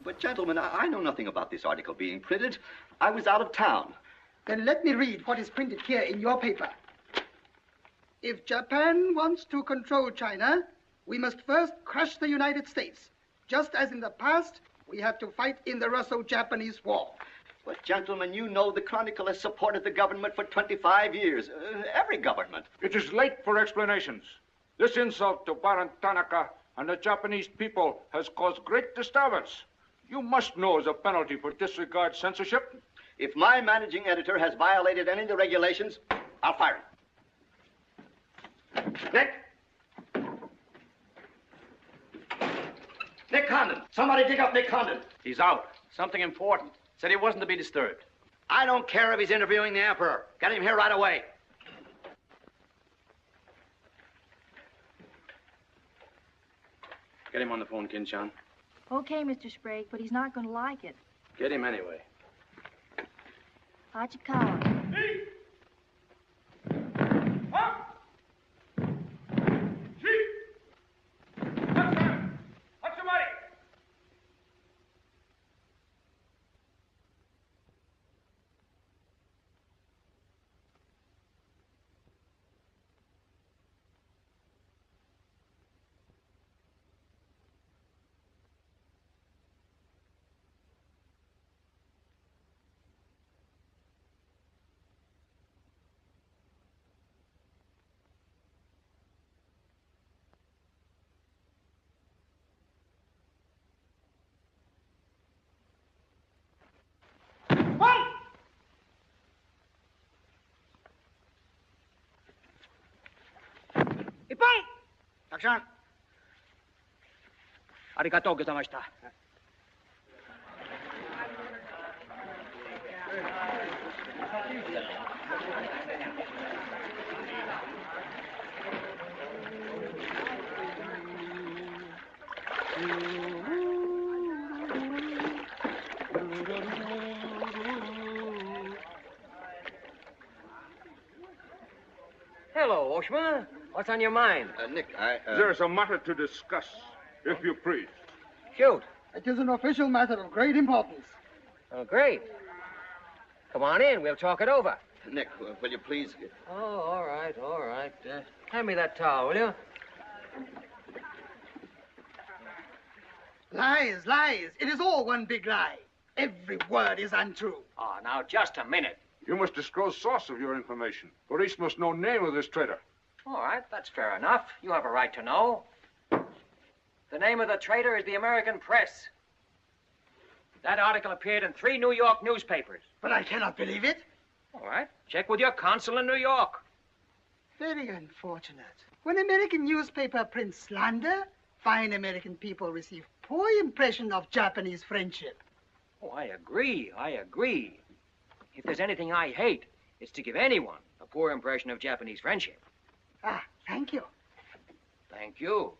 But, gentlemen, I know nothing about this article being printed. I was out of town. Then let me read what is printed here in your paper. If Japan wants to control China, we must first crush the United States. Just as in the past, we have to fight in the Russo-Japanese War. But, gentlemen, you know the Chronicle has supported the government for 25 years. Every government. It is late for explanations. This insult to Baron Tanaka and the Japanese people has caused great disturbance. You must know as a penalty for disregard censorship. If my managing editor has violated any of the regulations, I'll fire him. Nick! Nick Condon! Somebody dig up Nick Condon! He's out. Something important. Said he wasn't to be disturbed. I don't care if he's interviewing the Emperor. Get him here right away. Get him on the phone, Kin-chan. Okay, Mr. Sprague, but he's not going to like it. Get him anyway. Hachikawa. Action. Arigatou gozaimashita. Hello, Oshma. What's on your mind? Nick, There's a matter to discuss, if you please. Shoot. It is an official matter of great importance. Oh, great. Come on in. We'll talk it over. Nick, will you please... Oh, all right. Hand me that towel, will you? Lies. It is all one big lie. Every word is untrue. Oh, now, just a minute. You must disclose source of your information. Police must know name of this traitor. All right, that's fair enough. You have a right to know. The name of the traitor is the American Press. That article appeared in 3 New York newspapers. But I cannot believe it. All right, check with your consul in New York. Very unfortunate. When American newspaper prints slander, fine American people receive poor impression of Japanese friendship. Oh, I agree. If there's anything I hate, it's to give anyone a poor impression of Japanese friendship. Ah, thank you. Thank you.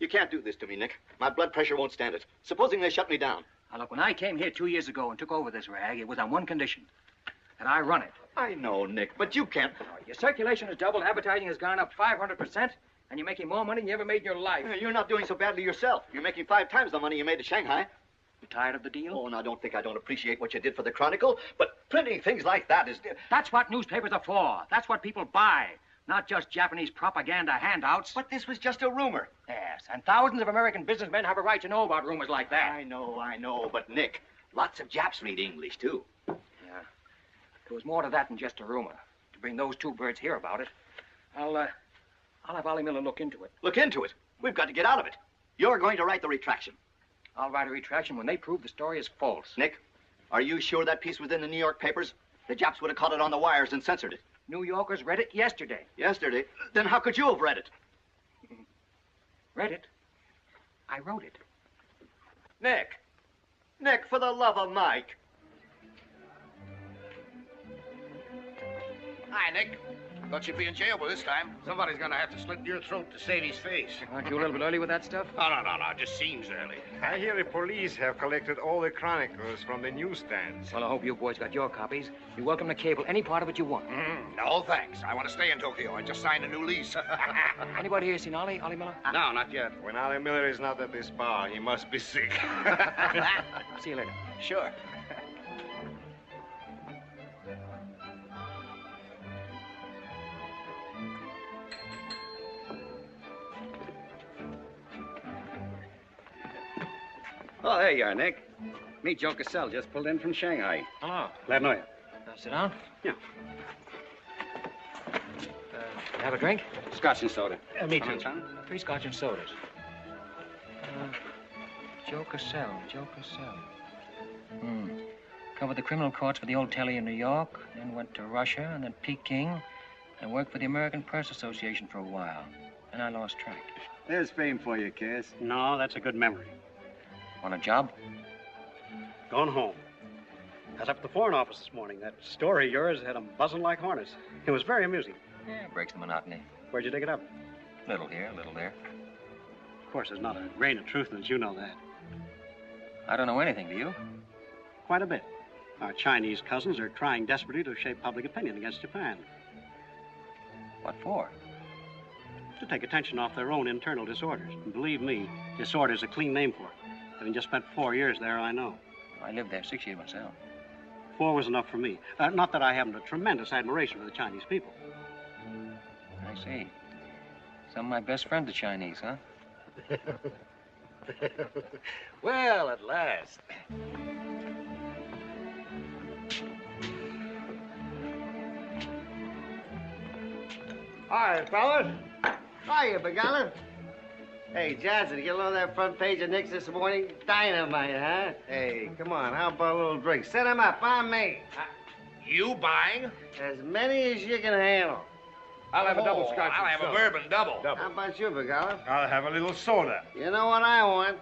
You can't do this to me, Nick. My blood pressure won't stand it. Supposing they shut me down. Now, look, when I came here 2 years ago and took over this rag, it was on one condition, that I run it. I know, Nick, but you can't... Your circulation has doubled, advertising has gone up 500%, and you're making more money than you ever made in your life. You're not doing so badly yourself. You're making 5 times the money you made at Shanghai. You tired of the deal? Oh, now, don't think I don't appreciate what you did for the Chronicle, but printing things like that is... That's what newspapers are for. That's what people buy. Not just Japanese propaganda handouts. But this was just a rumor. Yes, and thousands of American businessmen have a right to know about rumors like that. I know, but Nick, lots of Japs read English, too. Yeah. There was more to that than just a rumor. To bring those 2 birds here about it, I'll have Ollie Miller look into it. Look into it? We've got to get out of it. You're going to write the retraction. I'll write a retraction when they prove the story is false. Nick, are you sure that piece was in the New York papers? The Japs would have caught it on the wires and censored it. New Yorkers read it yesterday. Yesterday? Then how could you have read it? Read it? I wrote it. Nick, for the love of Mike. Hi, Nick. Thought you'd be in jail by this time. Somebody's gonna have to slit your throat to save his face. Aren't you a little bit early with that stuff? No. It just seems early. I hear the police have collected all the chronicles from the newsstands. Well, I hope you boys got your copies. You're welcome to cable any part of it you want. No, thanks. I want to stay in Tokyo. I just signed a new lease. Anybody here seen Ollie Miller? No, not yet. When Ollie Miller is not at this bar, he must be sick. See you later. Sure. Oh, there you are, Nick. Meet Joe Cassell, just pulled in from Shanghai. Hello. Glad to know you. Sit down. Yeah. Have a drink? Scotch and soda. Me Come on, too. Johnny. 3 Scotch and sodas. Joe Cassell. Covered the criminal courts for the old telly in New York, then went to Russia, and then Peking, and worked for the American Press Association for a while. Then I lost track. There's fame for you, Cass. No, that's a good memory. Want a job? Going home. I was up at the Foreign Office this morning. That story of yours had them buzzing like hornets. It was very amusing. Yeah, breaks the monotony. Where'd you dig it up? Little here, little there. Of course, there's not a grain of truth in it. You know that. I don't know anything, do you? Quite a bit. Our Chinese cousins are trying desperately to shape public opinion against Japan. What for? To take attention off their own internal disorders. And believe me, disorder's a clean name for it. Having just spent 4 years there, I know. I lived there 6 years myself. 4 was enough for me. Not that I haven't a tremendous admiration for the Chinese people. I see. Some of my best friends are Chinese, huh? Well, at last. Hi, fellas. Hiya, Begala. Hey, Johnson, you get along that front page of Nick's this morning? Dynamite, huh? Hey, come on, how about a little drink? Set him up, on me. You buying? As many as you can handle. I'll have a double Scotch. I'll have a bourbon double. How about you, Begala? I'll have a little soda. You know what I want?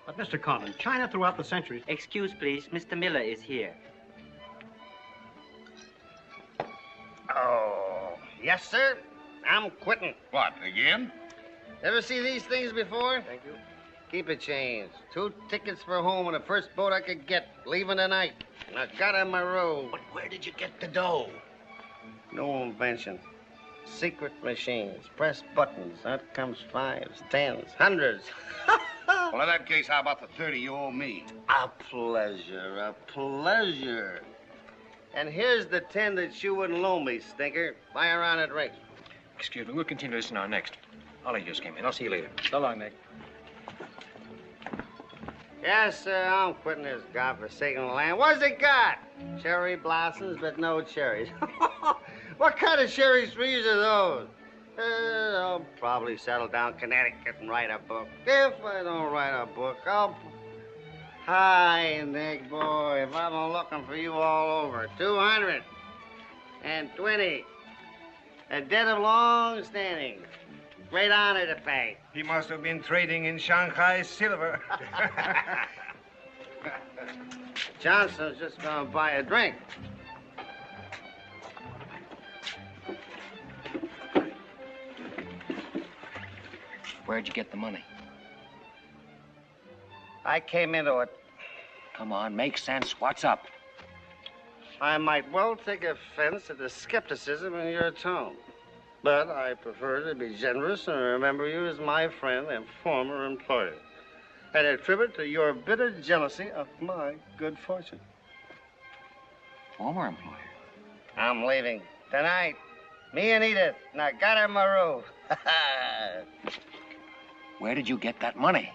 But, Mr. Conlon, China throughout the centuries... Excuse, please. Mr. Miller is here. Oh, yes, sir. I'm quitting. What, again? Ever see these things before? Thank you. Keep it changed. 2 tickets for home on the first boat I could get, leaving tonight. And I got on my road. But where did you get the dough? No invention. Secret machines. Press buttons. Out comes 5s, 10s, 100s. Well, in that case, how about the 30 you owe me? A pleasure, a pleasure. And here's the 10 that you wouldn't loan me, stinker. Buy a round of drinks. Excuse me, we'll continue this in our next. Ollie just came in. I'll see you later. So long, Nick. Yes, sir, I'm quitting this godforsaken land. What's it got? Cherry blossoms, but no cherries. What kind of cherry trees are those? I'll probably settle down Connecticut and write a book. If I don't write a book, I'll... Hi, Nick, boy. If I've been looking for you all over. 220. A debt of long standing. Great honor to pay. He must have been trading in Shanghai silver. Johnson's just gonna buy a drink. Where'd you get the money? I came into it. Come on, make sense. What's up? I might well take offense at the skepticism in your tone. But I prefer to be generous and remember you as my friend and former employer. And attribute to your bitter jealousy of my good fortune. Former employer? I'm leaving tonight. Me and Edith. And I got her my room. Where did you get that money?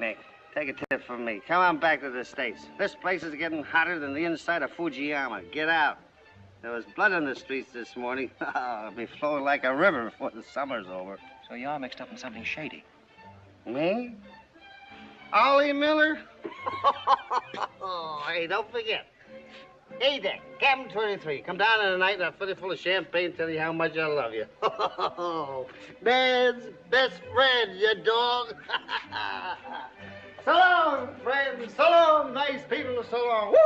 Nick, take a tip from me. Come on back to the States. This place is getting hotter than the inside of Fujiyama. Get out. There was blood on the streets this morning. It'll be flowing like a river before the summer's over. So you're mixed up in something shady. Me? Ollie Miller? Hey, don't forget. Hey, Dick, Captain 23. Come down in the night and I'll fill you full of champagne and tell you how much I love you. Man's best friend, you dog. So long, friends. So long, nice people. So long. Woo!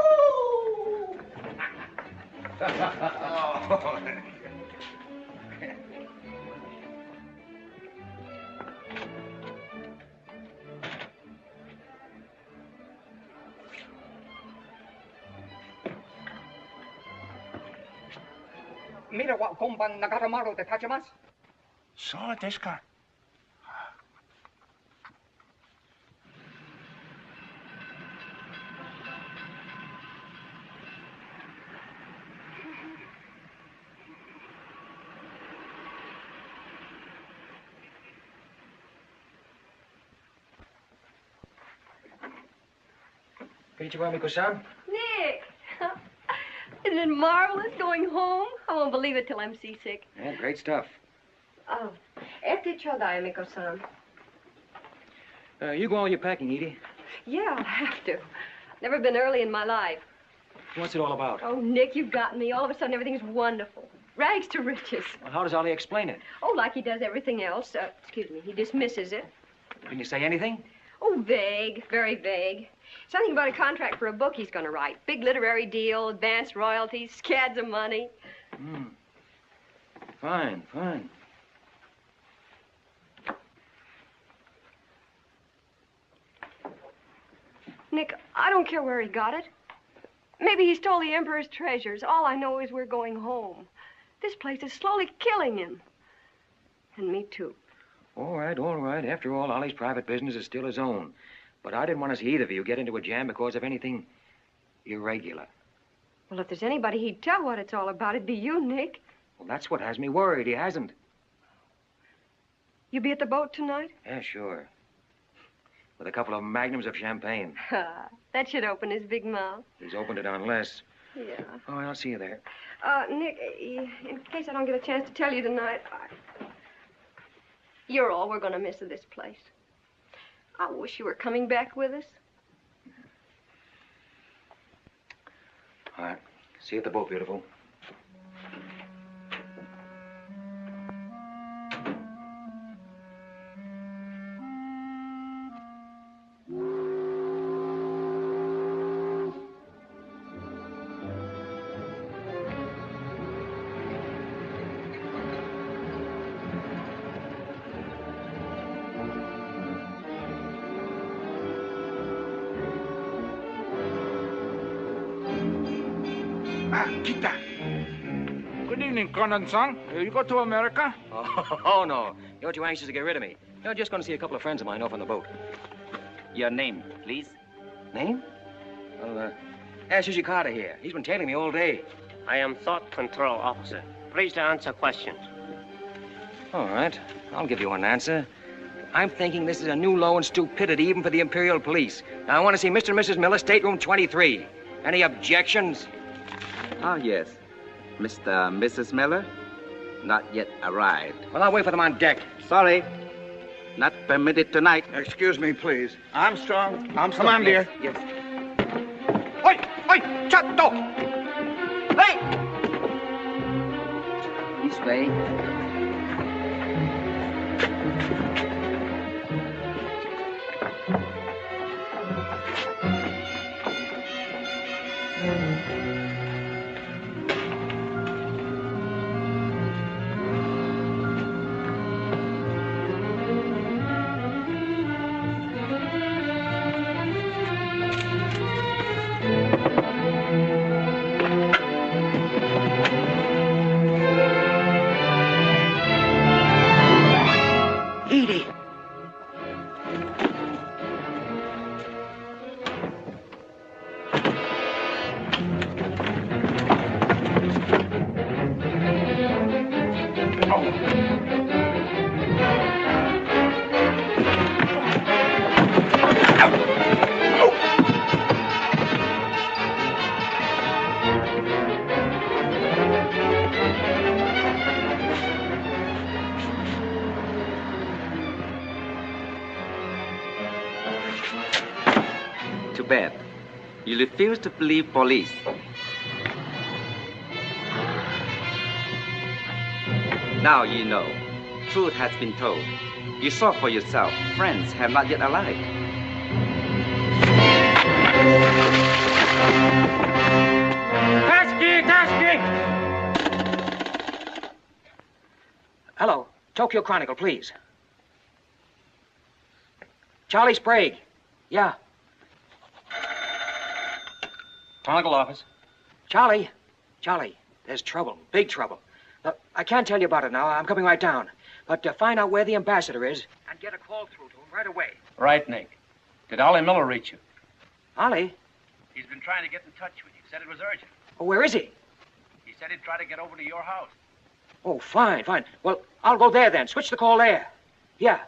Mira wa komban nagatamaru de tachimasu. So desu ka. Konnichiwa, Miko-san. Nick! Isn't it marvelous going home? I won't believe it till I'm seasick. Yeah, great stuff. Oh, ete chodai, Miko-san. You go all your packing, Edie. Yeah, I'll have to. Never been early in my life. What's it all about? Oh, Nick, you've got me. All of a sudden, everything's wonderful. Rags to riches. Well, how does Ollie explain it? Oh, like he does everything else. Excuse me, he dismisses it. Can you say anything? Oh, vague, very vague. Something about a contract for a book he's going to write. Big literary deal, advanced royalties, scads of money. Fine, fine. Nick, I don't care where he got it. Maybe he stole the Emperor's treasures. All I know is we're going home. This place is slowly killing him. And me, too. All right, all right. After all, Ollie's private business is still his own. But I didn't want to see either of you get into a jam because of anything irregular. Well, if there's anybody he'd tell what it's all about, it'd be you, Nick. Well, that's what has me worried. He hasn't. You be at the boat tonight? Yeah, sure. With a couple of magnums of champagne. That should open his big mouth. He's opened it on less. Yeah. All right, I'll see you there. Nick, in case I don't get a chance to tell you tonight, you're all we're going to miss of this place. I wish you were coming back with us. All right. See you at the boat, beautiful. Kita. Good evening, Conan-san. You go to America? Oh, no. You're too anxious to get rid of me. You're just going to see a couple of friends of mine off on the boat. Your name, please? Name? Well, ask Sushi Carter here. He's been tailing me all day. I am Thought Control Officer. Please to answer questions. All right. I'll give you an answer. I'm thinking this is a new low in stupidity even for the Imperial Police. Now, I want to see Mr. and Mrs. Miller, stateroom 23. Any objections? Ah, yes. Mr. and Mrs. Miller? Not yet arrived. Well, I'll wait for them on deck. Sorry. Not permitted tonight. Excuse me, please. Armstrong. Come on, dear. Yes. Oi! Oi! Chatto! Hey! This way. Too bad. You refuse to believe police. Now you know. Truth has been told. You saw for yourself. Friends have not yet arrived. Cagney! Hello. Tokyo Chronicle, please. Charlie Sprague. Yeah. Chronicle office. Charlie, there's trouble, big trouble. I can't tell you about it now. I'm coming right down. But find out where the ambassador is and get a call through to him right away. Right, Nick. Did Ollie Miller reach you? Ollie? He's been trying to get in touch with you. Said it was urgent. Oh, where is he? He said he'd try to get over to your house. Oh, fine, fine. Well, I'll go there then. Switch the call there. Yeah.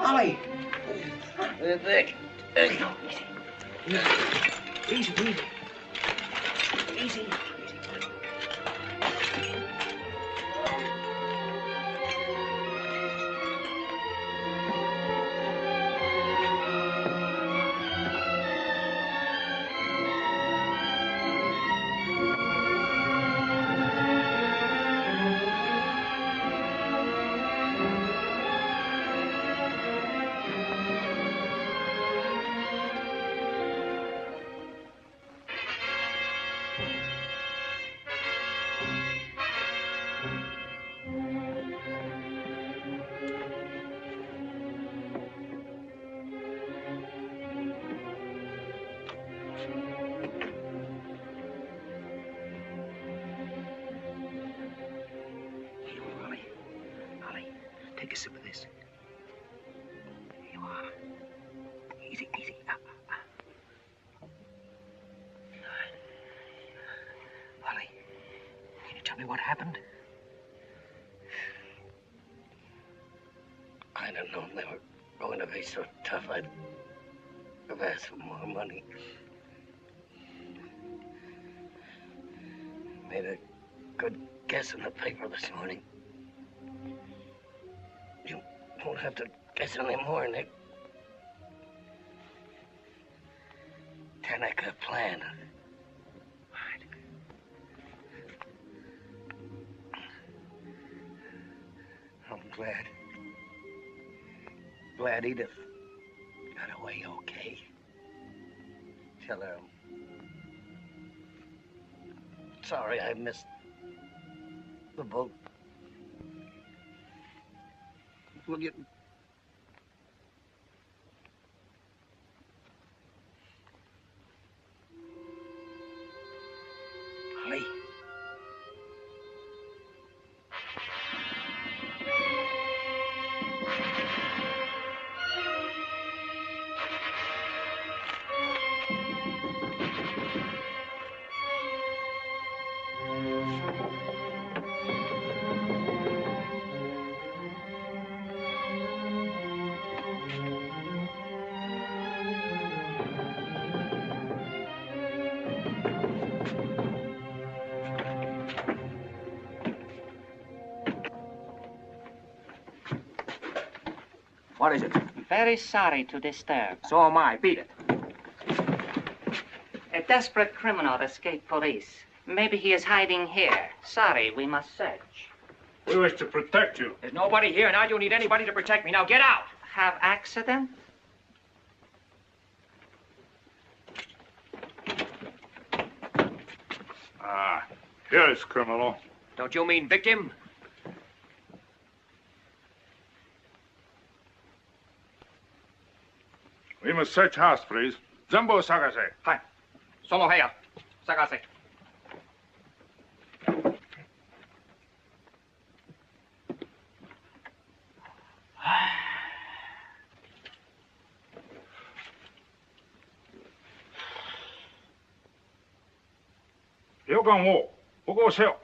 Ollie! Nick. Easy, easy. Easy. Take a sip of this. Here you are. Easy, easy. Ollie, can you tell me what happened? I don't know. They were going to be so tough, I'd have asked for more money. Made a good guess in the paper this morning. You won't have to guess anymore, Nick. Tanaka planned. I'm glad Edith got away okay. Tell her I'm sorry I missed the boat. Will you... Ollie. What is it? Very sorry to disturb. So am I. Beat it. A desperate criminal escaped police. Maybe he is hiding here. Sorry, we must search. We wish to protect you. There's nobody here, and I don't need anybody to protect me. Now get out. Have accident? Ah, here's criminal. Don't you mean victim? We must search house, please. Zambo Sagase. Hi. Solo heya. Sagase. 여관 5, 보고 오세요.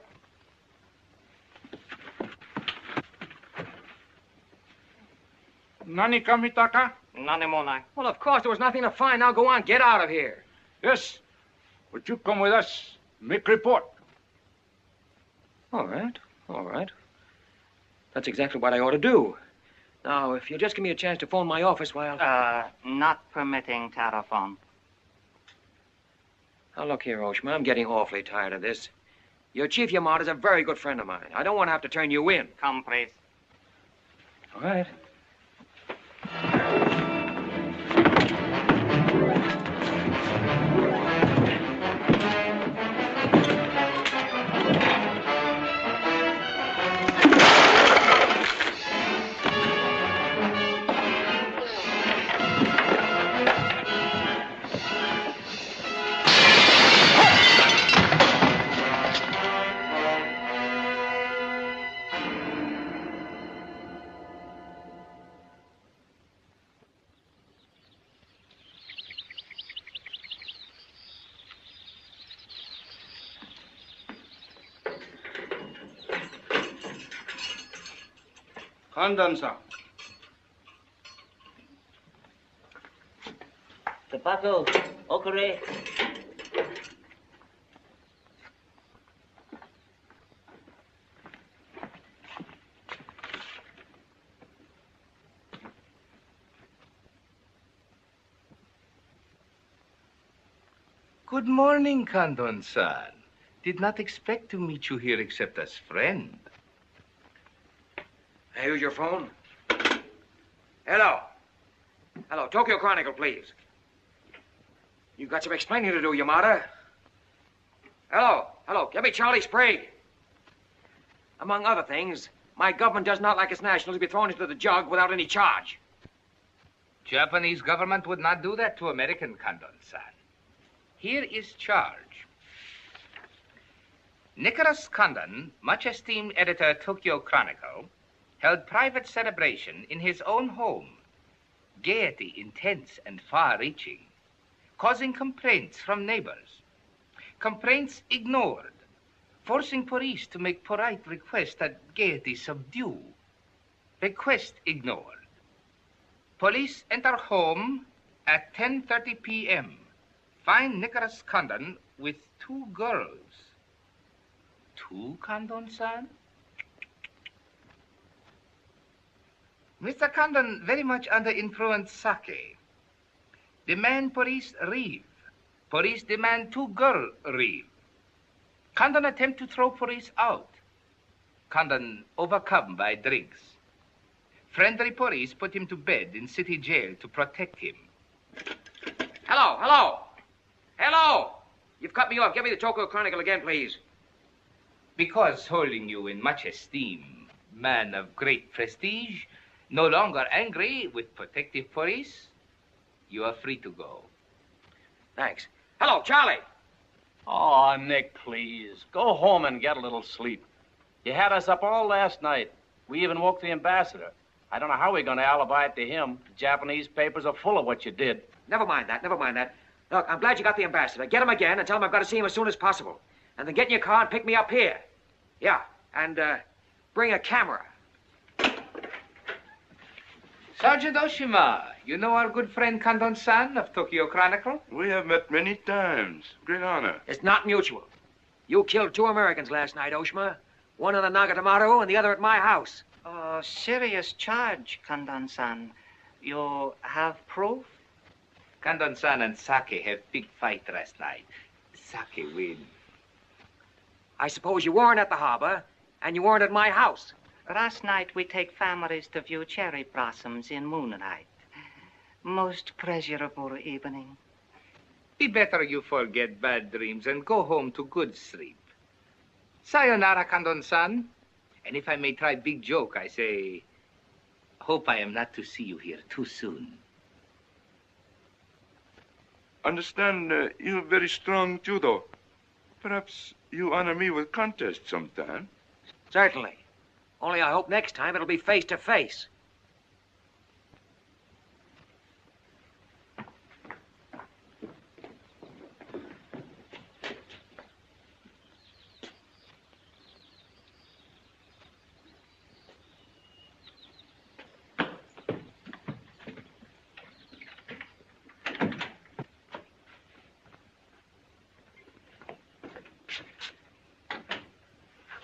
何か見たか? None more. Well, of course, there was nothing to find. Now go on, get out of here. Yes, but you come with us. Make report. All right, all right. That's exactly what I ought to do. Now, if you just give me a chance to phone my office while... Not permitting telephone. Now, look here, Oshma, I'm getting awfully tired of this. Your Chief Yamada's a very good friend of mine. I don't want to have to turn you in. Come, please. All right. Condon-san. Tobacco, okare. Good morning, Condon-san. Did not expect to meet you here except as friend. Here's your phone. Hello. Hello, Tokyo Chronicle, please. You've got some explaining to do, Yamada. Hello, hello, give me Charlie Sprague. Among other things, my government does not like its nationals to be thrown into the jug without any charge. Japanese government would not do that to American, Condon-san. Here is charge. Nicholas Condon, much esteemed editor Tokyo Chronicle, held private celebration in his own home. Gaiety intense and far-reaching, causing complaints from neighbors. Complaints ignored, forcing police to make polite requests that gaiety subdue. Request ignored. Police enter home at 10:30 p.m. Find Nicholas Condon with 2 girls. 2, Condon-san? Mr. Condon very much under influence sake. Demand police leave. Police demand 2 girls leave. Condon attempt to throw police out. Condon overcome by drinks. Friendly police put him to bed in city jail to protect him. Hello, hello. Hello. You've cut me off. Give me the Tokyo Chronicle again, please. Because holding you in much esteem, man of great prestige, no longer angry with protective police, you are free to go. Thanks. Hello, Charlie. Oh, Nick, please. Go home and get a little sleep. You had us up all last night. We even woke the ambassador. I don't know how we're going to alibi it to him. The Japanese papers are full of what you did. Never mind that, never mind that. Look, I'm glad you got the ambassador. Get him again and tell him I've got to see him as soon as possible. And then get in your car and pick me up here. Yeah, and bring a camera. Sergeant Oshima, you know our good friend Condon-san of Tokyo Chronicle? We have met many times. Great honor. It's not mutual. You killed 2 Americans last night, Oshima. One in the Nagatomaru and the other at my house. Oh, serious charge, Condon-san. You have proof? Condon-san and Sake have big fight last night. Sake win. I suppose you weren't at the harbor, and you weren't at my house. Last night we take families to view cherry blossoms in moonlight. Most pleasurable evening. Be better you forget bad dreams and go home to good sleep. Sayonara, Condon-san. And if I may try big joke, I say, hope I am not to see you here too soon. Understand you have very strong judo. Perhaps you honor me with contest sometime. Certainly. Only I hope next time it'll be face to face.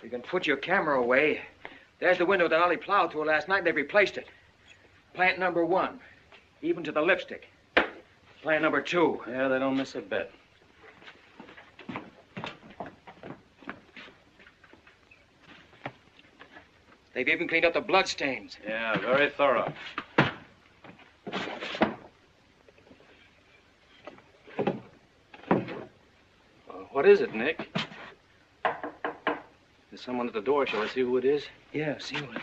You can put your camera away. There's the window that Ollie plowed through last night, and they've replaced it. Plant number 1, even to the lipstick. Plant number 2. Yeah, they don't miss a bit. They've even cleaned up the blood stains. Yeah, very thorough. What is it, Nick? There's someone at the door. Shall I see who it is? Yeah, see who it is.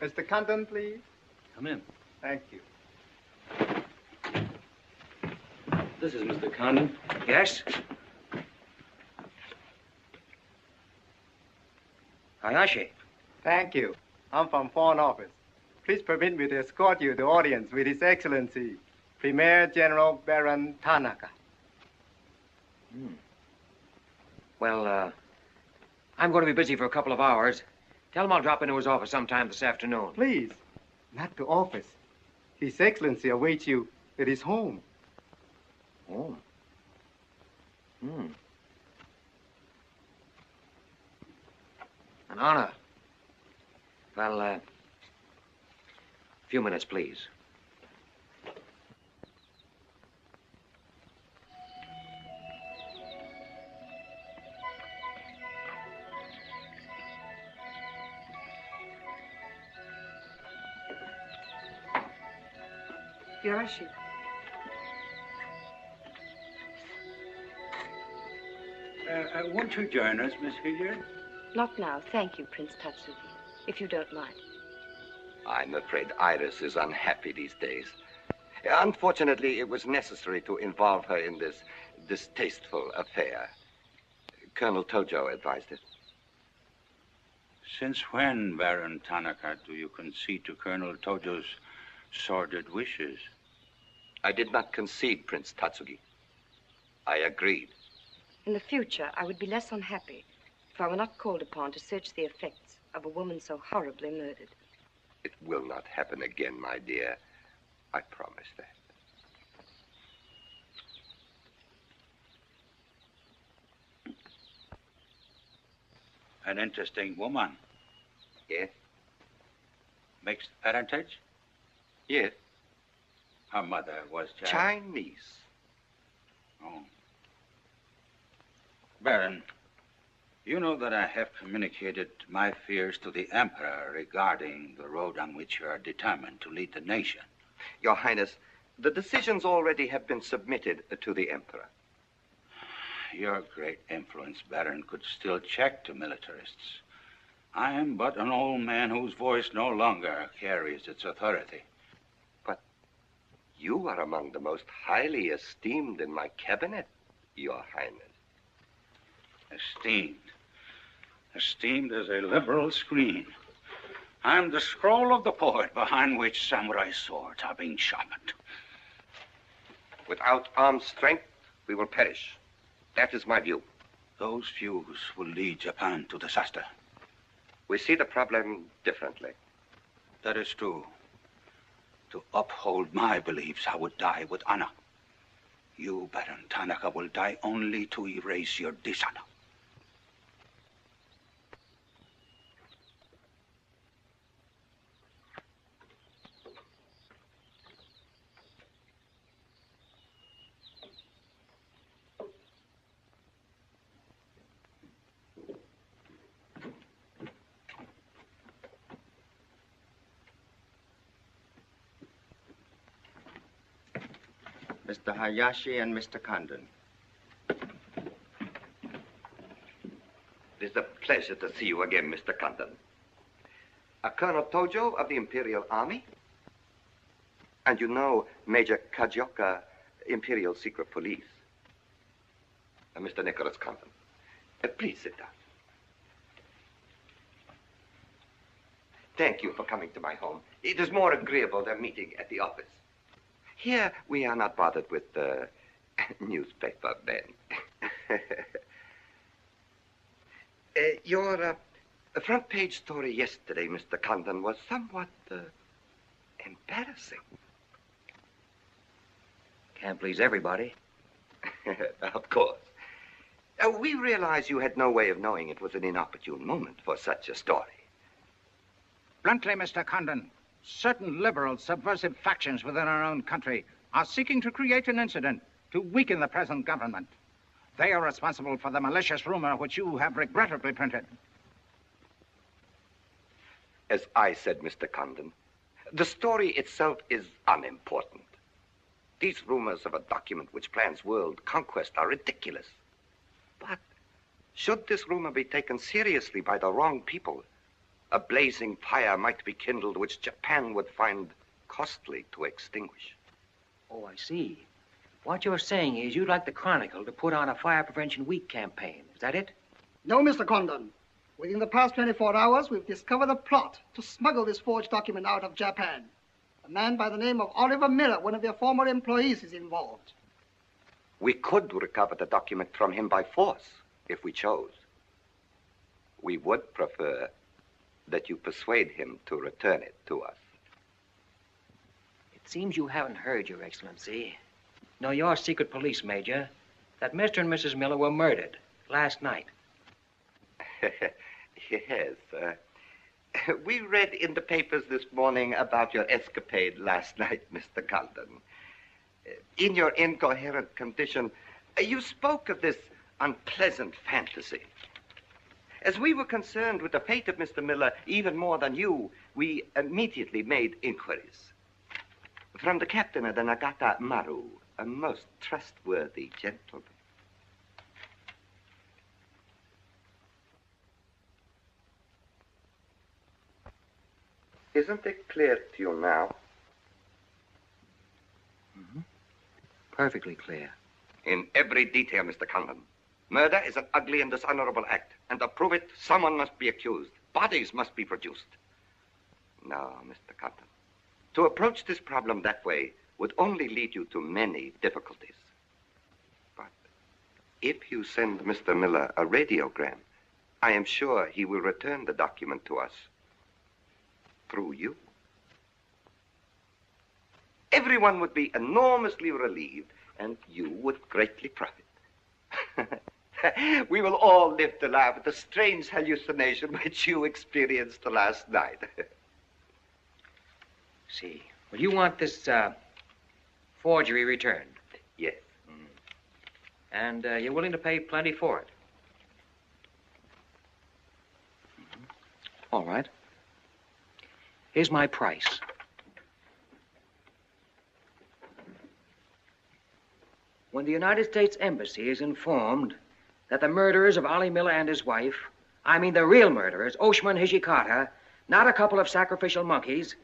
Mr. Condon, please. Come in. Thank you. This is Mr. Condon. Yes? Hayashi. Thank you. I'm from Foreign Office. Please permit me to escort you to the audience with His Excellency, Premier General Baron Tanaka. Well, I'm going to be busy for a couple of hours. Tell him I'll drop into his office sometime this afternoon. Please, not to office. His Excellency awaits you at his home. Home? An honor. Well, a few minutes, please. Yoshi. Won't you join us, Miss Hilliard? Not now, thank you, Prince Tatsuki, if you don't mind. I'm afraid Iris is unhappy these days. Unfortunately, it was necessary to involve her in this distasteful affair. Colonel Tojo advised it. Since when, Baron Tanaka, do you concede to Colonel Tojo's sordid wishes? I did not concede, Prince Tatsuki. I agreed. In the future, I would be less unhappy if I were not called upon to search the effects of a woman so horribly murdered. It will not happen again, my dear. I promise that. An interesting woman. Yes? Mixed parentage? Yes. Her mother was Chinese. Oh. Baron, you know that I have communicated my fears to the Emperor regarding the road on which you are determined to lead the nation. Your Highness, the decisions already have been submitted to the Emperor. Your great influence, Baron, could still check the militarists. I am but an old man whose voice no longer carries its authority. But you are among the most highly esteemed in my cabinet, Your Highness. Esteemed. Esteemed as a liberal screen. I'm the scroll of the poet behind which samurai swords are being sharpened. Without armed strength, we will perish. That is my view. Those views will lead Japan to disaster. We see the problem differently. That is true. To uphold my beliefs, I would die with honor. You, Baron Tanaka, will die only to erase your dishonor. Mr. Hayashi and Mr. Condon. It is a pleasure to see you again, Mr. Condon. Colonel Tojo of the Imperial Army. And you know Major Kajioka, Imperial Secret Police. Mr. Nicholas Condon. Please sit down. Thank you for coming to my home. It is more agreeable than meeting at the office. Here, we are not bothered with newspaper men. Your The front page story yesterday, Mr. Condon, was somewhat embarrassing. Can't please everybody. Of course. We realize you had no way of knowing it was an inopportune moment for such a story. Bluntly, Mr. Condon, certain liberal subversive factions within our own country are seeking to create an incident to weaken the present government. They are responsible for the malicious rumor which you have regrettably printed. As I said, Mr. Condon, the story itself is unimportant. These rumors of a document which plans world conquest are ridiculous. But should this rumor be taken seriously by the wrong people, a blazing fire might be kindled which Japan would find costly to extinguish. Oh, I see. What you're saying is you'd like the Chronicle to put on a Fire Prevention Week campaign. Is that it? No, Mr. Condon. Within the past 24 hours, we've discovered a plot to smuggle this forged document out of Japan. A man by the name of Oliver Miller, one of their former employees, is involved. We could recover the document from him by force, if we chose. We would prefer that you persuade him to return it to us. It seems you haven't heard, Your Excellency. No, your secret police major, that Mr. and Mrs. Miller were murdered last night. Yes, we read in the papers this morning about your escapade last night, Mr. Condon. In your incoherent condition, you spoke of this unpleasant fantasy. As we were concerned with the fate of Mr. Miller even more than you, we immediately made inquiries. From the captain of the Nagata Maru, a most trustworthy gentleman. Isn't it clear to you now? Mm-hmm. Perfectly clear. In every detail, Mr. Condon. Murder is an ugly and dishonorable act, and to prove it, someone must be accused. Bodies must be produced. No, Mr. Condon. To approach this problem that way would only lead you to many difficulties. But if you send Mr. Miller a radiogram, I am sure he will return the document to us through you. Everyone would be enormously relieved, and you would greatly profit. We will all live to laugh at the strange hallucination which you experienced last night. See. Well, you want this forgery returned? Yes. And you're willing to pay plenty for it? All right. Here's my price. When the United States Embassy is informed that the murderers of Ollie Miller and his wife, I mean the real murderers, Oshima and Hijikata, not a couple of sacrificial monkeys,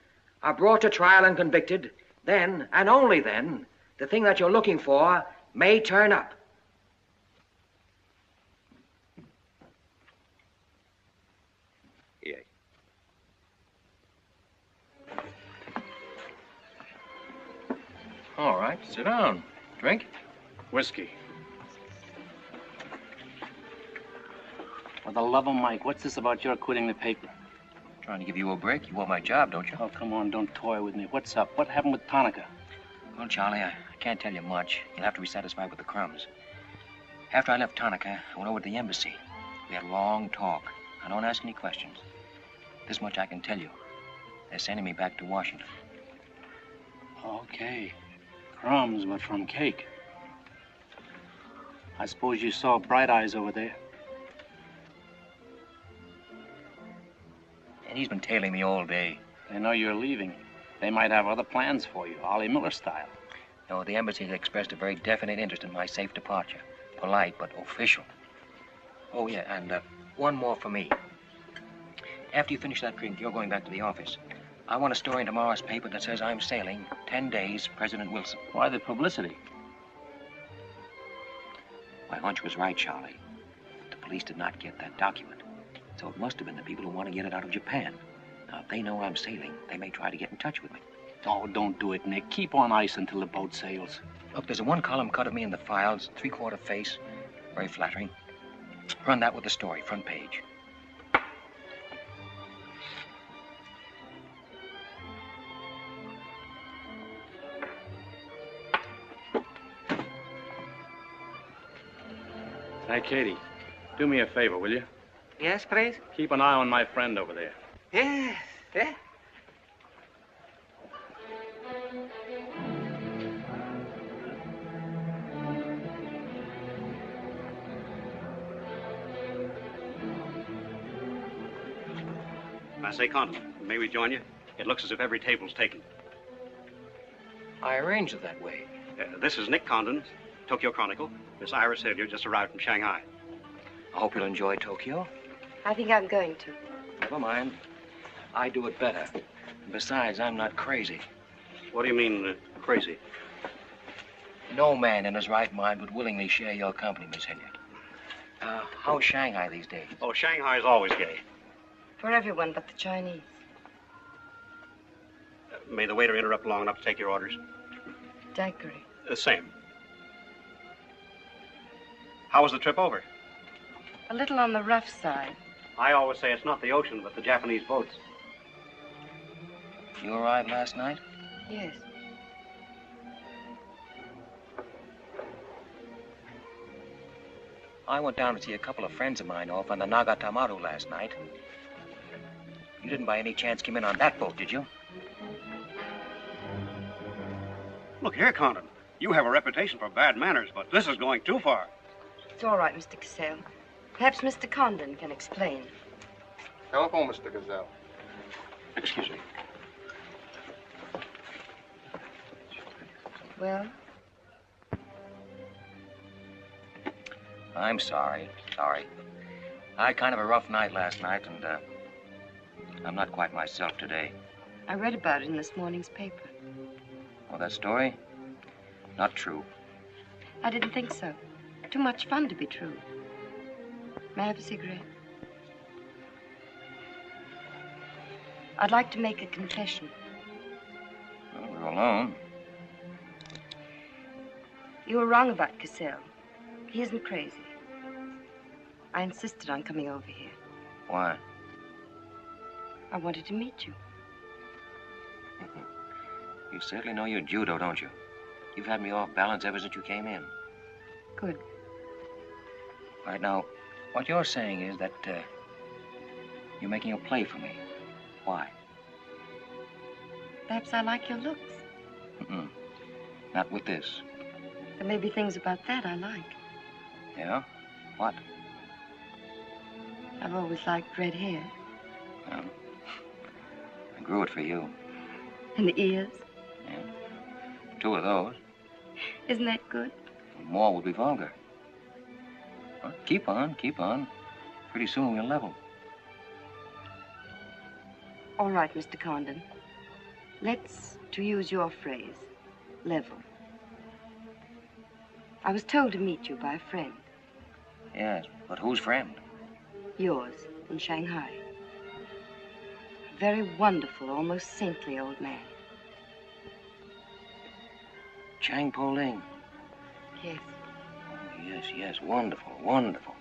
are brought to trial and convicted, then, and only then, the thing that you're looking for may turn up. Yes. All right, sit down. Drink? Whiskey. For the love of Mike, what's this about your quitting the paper? Trying to give you a break. You want my job, don't you? Oh, come on, don't toy with me. What's up? What happened with Tonica? Well, Charlie, I can't tell you much. You'll have to be satisfied with the crumbs. After I left Tonica, I went over to the embassy. We had a long talk. I don't ask any questions. This much I can tell you. They're sending me back to Washington. Okay. Crumbs, but from cake. I suppose you saw Bright Eyes over there. And he's been tailing me all day. They know you're leaving. They might have other plans for you, Ollie Miller style. No, the embassy has expressed a very definite interest in my safe departure. Polite, but official. Oh, yeah, and one more for me. After you finish that drink, you're going back to the office. I want a story in tomorrow's paper that says I'm sailing 10 days, President Wilson. Why the publicity? My hunch was right, Charlie. The police did not get that document. So it must have been the people who want to get it out of Japan. Now, if they know I'm sailing, they may try to get in touch with me. Oh, don't do it, Nick. Keep on ice until the boat sails. Look, there's a one-column cut of me in the files, 3/4 face. Very flattering. Run that with the story, front page. Hey, Katie, do me a favor, will you? Yes, please? Keep an eye on my friend over there. Yes, yes. I say, Condon, may we join you? It looks as if every table's taken. I arranged it that way. This is Nick Condon, Tokyo Chronicle. Miss Iris Hilliard just arrived from Shanghai. I hope you'll enjoy Tokyo. I think I'm going to. Never mind. I do it better. Besides, I'm not crazy. What do you mean, crazy? No man in his right mind would willingly share your company, Miss Hilliard. How's Shanghai these days? Oh, Shanghai's always gay. For everyone but the Chinese. May the waiter interrupt long enough to take your orders? Daiquiri. Same. How was the trip over? A little on the rough side. I always say it's not the ocean, but the Japanese boats. You arrived last night? Yes. I went down to see a couple of friends of mine off on the Nagatamaru last night. You didn't by any chance come in on that boat, did you? Look here, Condon. You have a reputation for bad manners, but this is going too far. It's all right, Mr. Cassell. Perhaps Mr. Condon can explain. Telephone, Mr. Gazelle. Excuse me. Well? I'm sorry. Sorry. I had kind of a rough night last night, and I'm not quite myself today. I read about it in this morning's paper. Oh, that story? Not true. I didn't think so. Too much fun to be true. May I have a cigarette? I'd like to make a confession. Well, we're alone. You were wrong about Cassell. He isn't crazy. I insisted on coming over here. Why? I wanted to meet you. You certainly know your judo, don't you? You've had me off balance ever since you came in. Good. Right now, what you're saying is that you're making a play for me. Why? Perhaps I like your looks. Mm-mm. Not with this. There may be things about that I like. Yeah? What? I've always liked red hair. Well, I grew it for you. And the ears. Yeah. 2 of those. Isn't that good? More would be vulgar. Well, keep on, keep on. Pretty soon we'll level. All right, Mr. Condon. Let's, to use your phrase, level. I was told to meet you by a friend. Yes, but whose friend? Yours, in Shanghai. A very wonderful, almost saintly old man. Chang Po Ling. Yes. Oh, yes, yes, wonderful, wonderful.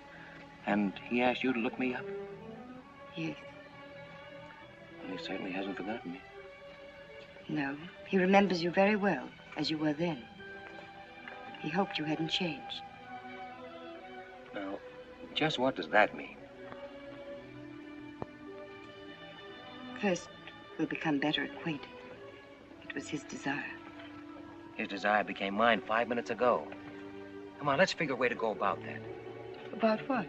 And he asked you to look me up? Yes. Well, he certainly hasn't forgotten me. No, he remembers you very well, as you were then. He hoped you hadn't changed. Now, just what does that mean? First, we'll become better acquainted. It was his desire. His desire became mine 5 minutes ago. Come on, let's figure a way to go about that. About what?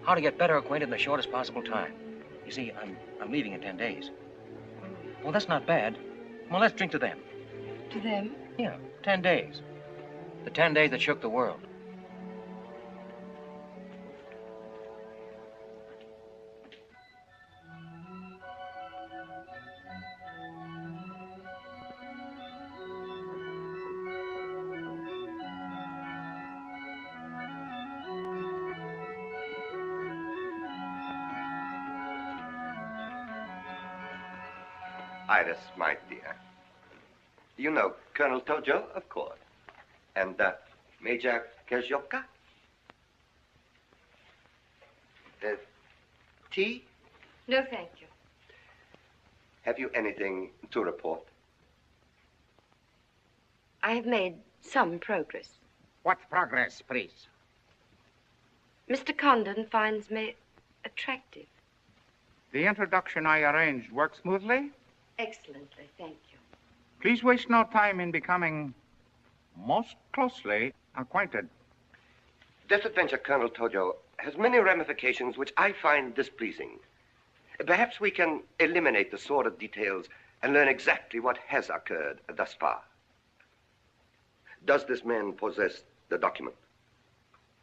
How to get better acquainted in the shortest possible time. You see, I'm leaving in 10 days. Well, that's not bad. Well, let's drink to them. To them? Yeah, 10 days. The 10 days that shook the world. Iris, my dear. You know Colonel Tojo, of course. And Major Kazuka? Tea? No, thank you. Have you anything to report? I have made some progress. What progress, please? Mr. Condon finds me attractive. The introduction I arranged worked smoothly? Excellently, thank you. Please waste no time in becoming most closely acquainted. This adventure, Colonel Tojo, has many ramifications which I find displeasing. Perhaps we can eliminate the sordid details and learn exactly what has occurred thus far. Does this man possess the document?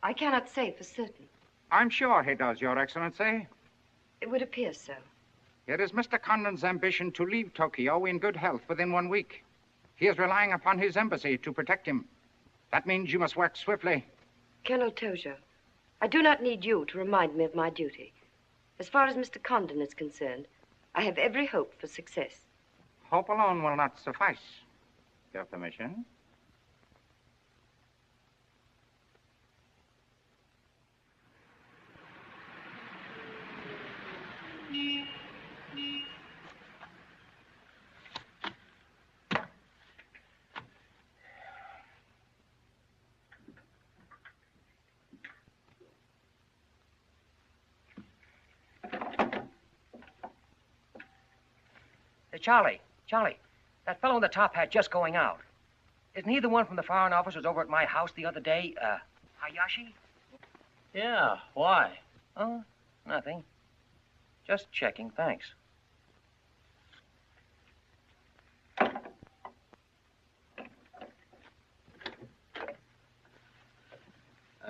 I cannot say for certain. I'm sure he does, Your Excellency. It would appear so. It is Mr. Condon's ambition to leave Tokyo in good health within 1 week. He is relying upon his embassy to protect him. That means you must work swiftly. Colonel Tojo, I do not need you to remind me of my duty. As far as Mr. Condon is concerned, I have every hope for success. Hope alone will not suffice. Your permission? Hey, Charlie, that fellow in the top hat just going out. Isn't he the one from the Foreign Office who was over at my house the other day? Hayashi? Yeah, why? Oh, nothing. Just checking, thanks.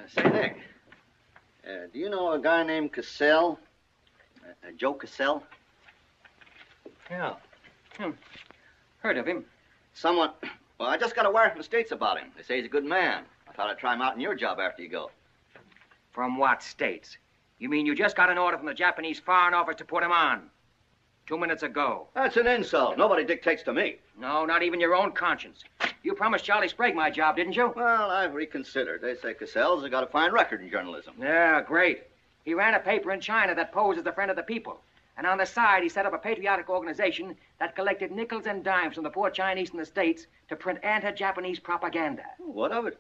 Say, Nick, do you know a guy named Cassell? Joe Cassell? Yeah. Heard of him. Well, I just got a wire from the States about him. They say he's a good man. I thought I'd try him out in your job after you go. From what states? You mean you just got an order from the Japanese Foreign Office to put him on? 2 minutes ago. That's an insult. Nobody dictates to me. No, not even your own conscience. You promised Charlie Sprague my job, didn't you? Well, I've reconsidered. They say Cassell's got a fine record in journalism. Yeah, great. He ran a paper in China that posed as a friend of the people. And on the side, he set up a patriotic organization that collected nickels and dimes from the poor Chinese in the States to print anti-Japanese propaganda. What of it?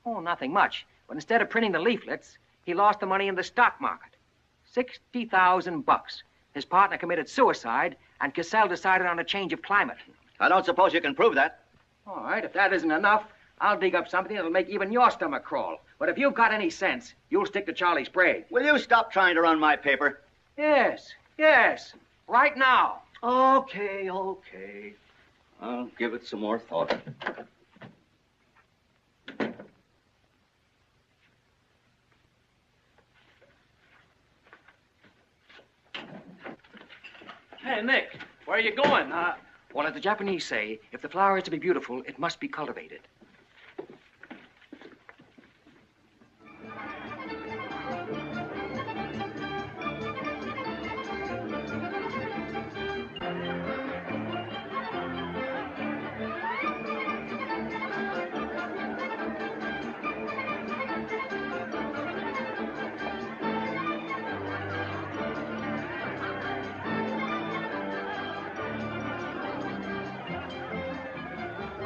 Oh, nothing much. But instead of printing the leaflets, he lost the money in the stock market. $60,000. His partner committed suicide, and Cassell decided on a change of climate. I don't suppose you can prove that. All right, if that isn't enough, I'll dig up something that'll make even your stomach crawl. But if you've got any sense, you'll stick to Charlie Sprague. Will you stop trying to run my paper? Yes. Right now. Okay. I'll give it some more thought. Hey, Nick, where are you going? Well, as the Japanese say, if the flower is to be beautiful, it must be cultivated.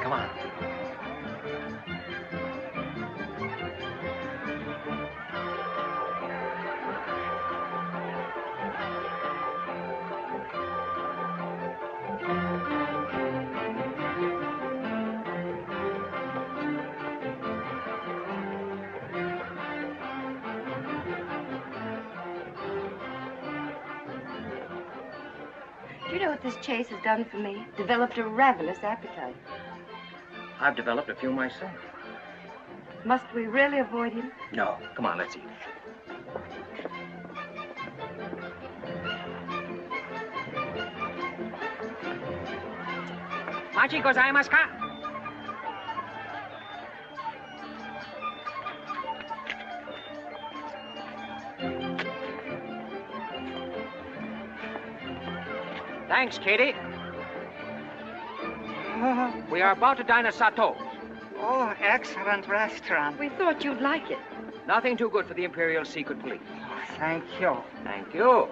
Come on. Do you know what this chase has done for me? Developed a ravenous appetite. I've developed a few myself. Must we really avoid him? No. Come on, let's eat. Machi gozaimasu ka? Thanks, Katie. We are about to dine at Sato's. Oh, excellent restaurant. We thought you'd like it. Nothing too good for the Imperial Secret Police. Thank you. Thank you.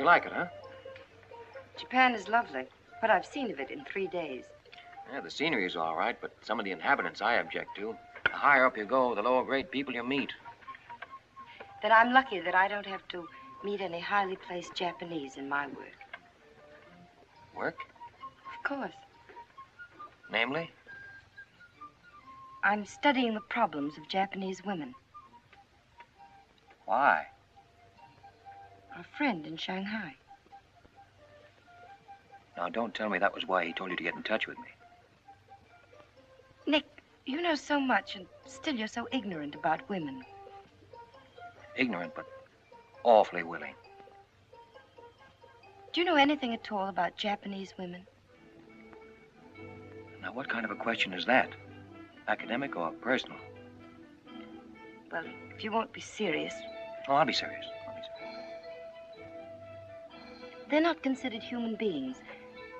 You like it, huh? Japan is lovely. What I've seen of it in 3 days. Yeah, the scenery is all right, but some of the inhabitants I object to. The higher up you go, the lower grade people you meet. Then I'm lucky that I don't have to meet any highly placed Japanese in my work. Work? Of course. Namely? I'm studying the problems of Japanese women. Why? A friend in Shanghai. Now, don't tell me that was why he told you to get in touch with me. Nick, you know so much, and still you're so ignorant about women. Ignorant, but awfully willing. Do you know anything at all about Japanese women? Now, what kind of a question is that? Academic or personal? Well, if you won't be serious. Oh, I'll be serious. They're not considered human beings.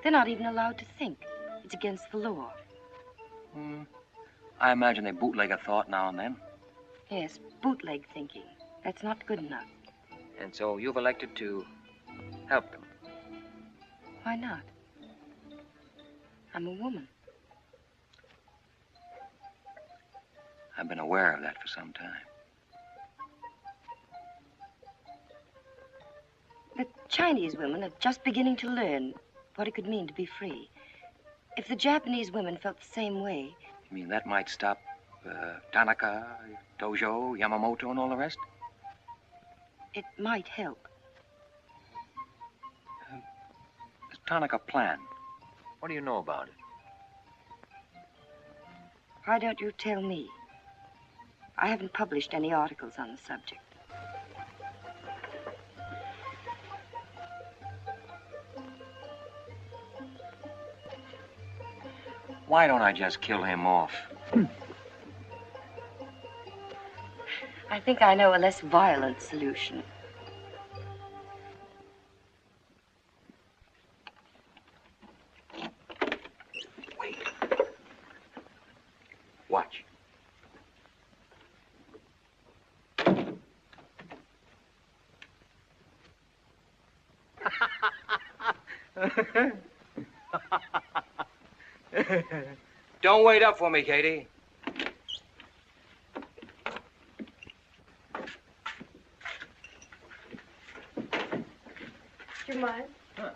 They're not even allowed to think. It's against the law. I imagine they bootleg a thought now and then. Yes, bootleg thinking. That's not good enough. And so you've elected to help them. Why not? I'm a woman. I've been aware of that for some time. The Chinese women are just beginning to learn what it could mean to be free. If the Japanese women felt the same way... You mean that might stop Tanaka, Tojo, Yamamoto, and all the rest? It might help. This Tanaka plan, what do you know about it? Why don't you tell me? I haven't published any articles on the subject. Why don't I just kill him off? I think I know a less violent solution. Wait. Watch. Don't wait up for me, Katie. Do you mind? Huh.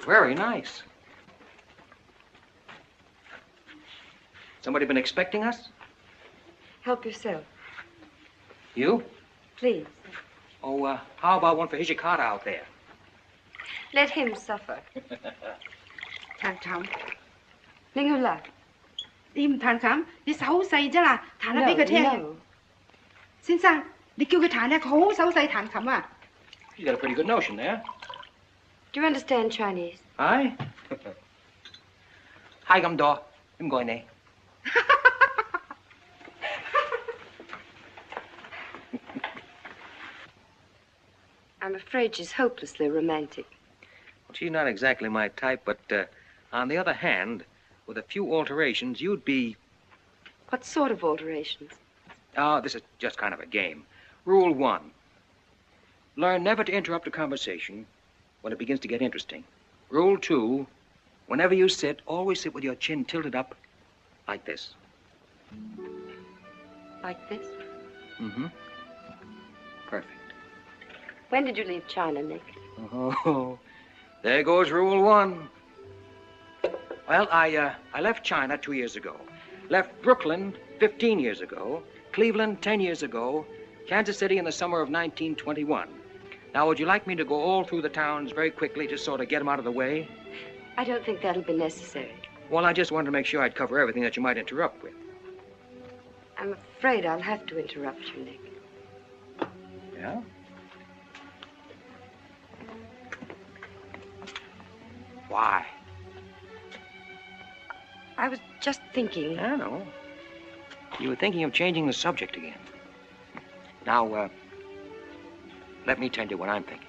Very nice. Somebody been expecting us? Help yourself, You? please. Oh, how about one for Hijikata out there? Let him suffer. 談談，令佢嚟。你唔彈琴，你手勢啫啦，彈下俾佢聽。 No. 先生，你叫佢彈咧，佢好手勢彈琴啊。 You got a pretty good notion there. Do you understand Chinese? Aye? Hi, come door. I'm going there. I'm afraid she's hopelessly romantic. Well, she's not exactly my type, but on the other hand, with a few alterations, you'd be... What sort of alterations? Oh, this is just kind of a game. Rule 1. Learn never to interrupt a conversation when it begins to get interesting. Rule 2. Whenever you sit, always sit with your chin tilted up like this. Like this? Mm-hmm. Perfect. When did you leave China, Nick? Oh, there goes Rule 1. Well, I left China 2 years ago. Left Brooklyn 15 years ago. Cleveland 10 years ago. Kansas City in the summer of 1921. Now, would you like me to go all through the towns very quickly, just sort of get them out of the way? I don't think that'll be necessary. Well, I just wanted to make sure I'd cover everything that you might interrupt with. I'm afraid I'll have to interrupt you, Nick. Yeah? Why? I was just thinking. I know. You were thinking of changing the subject again. Now, let me tell you what I'm thinking.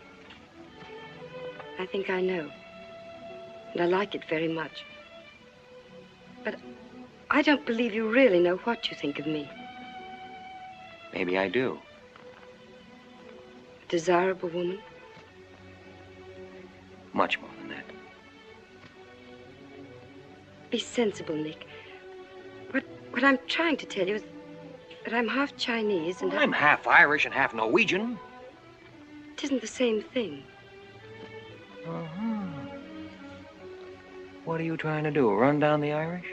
I think I know. And I like it very much. But I don't believe you really know what you think of me. Maybe I do. A desirable woman? Much more than that. Be sensible, Nick. What I'm trying to tell you is that I'm half Chinese and I'm half Irish and half Norwegian. It isn't the same thing. Uh-huh. What are you trying to do, run down the Irish?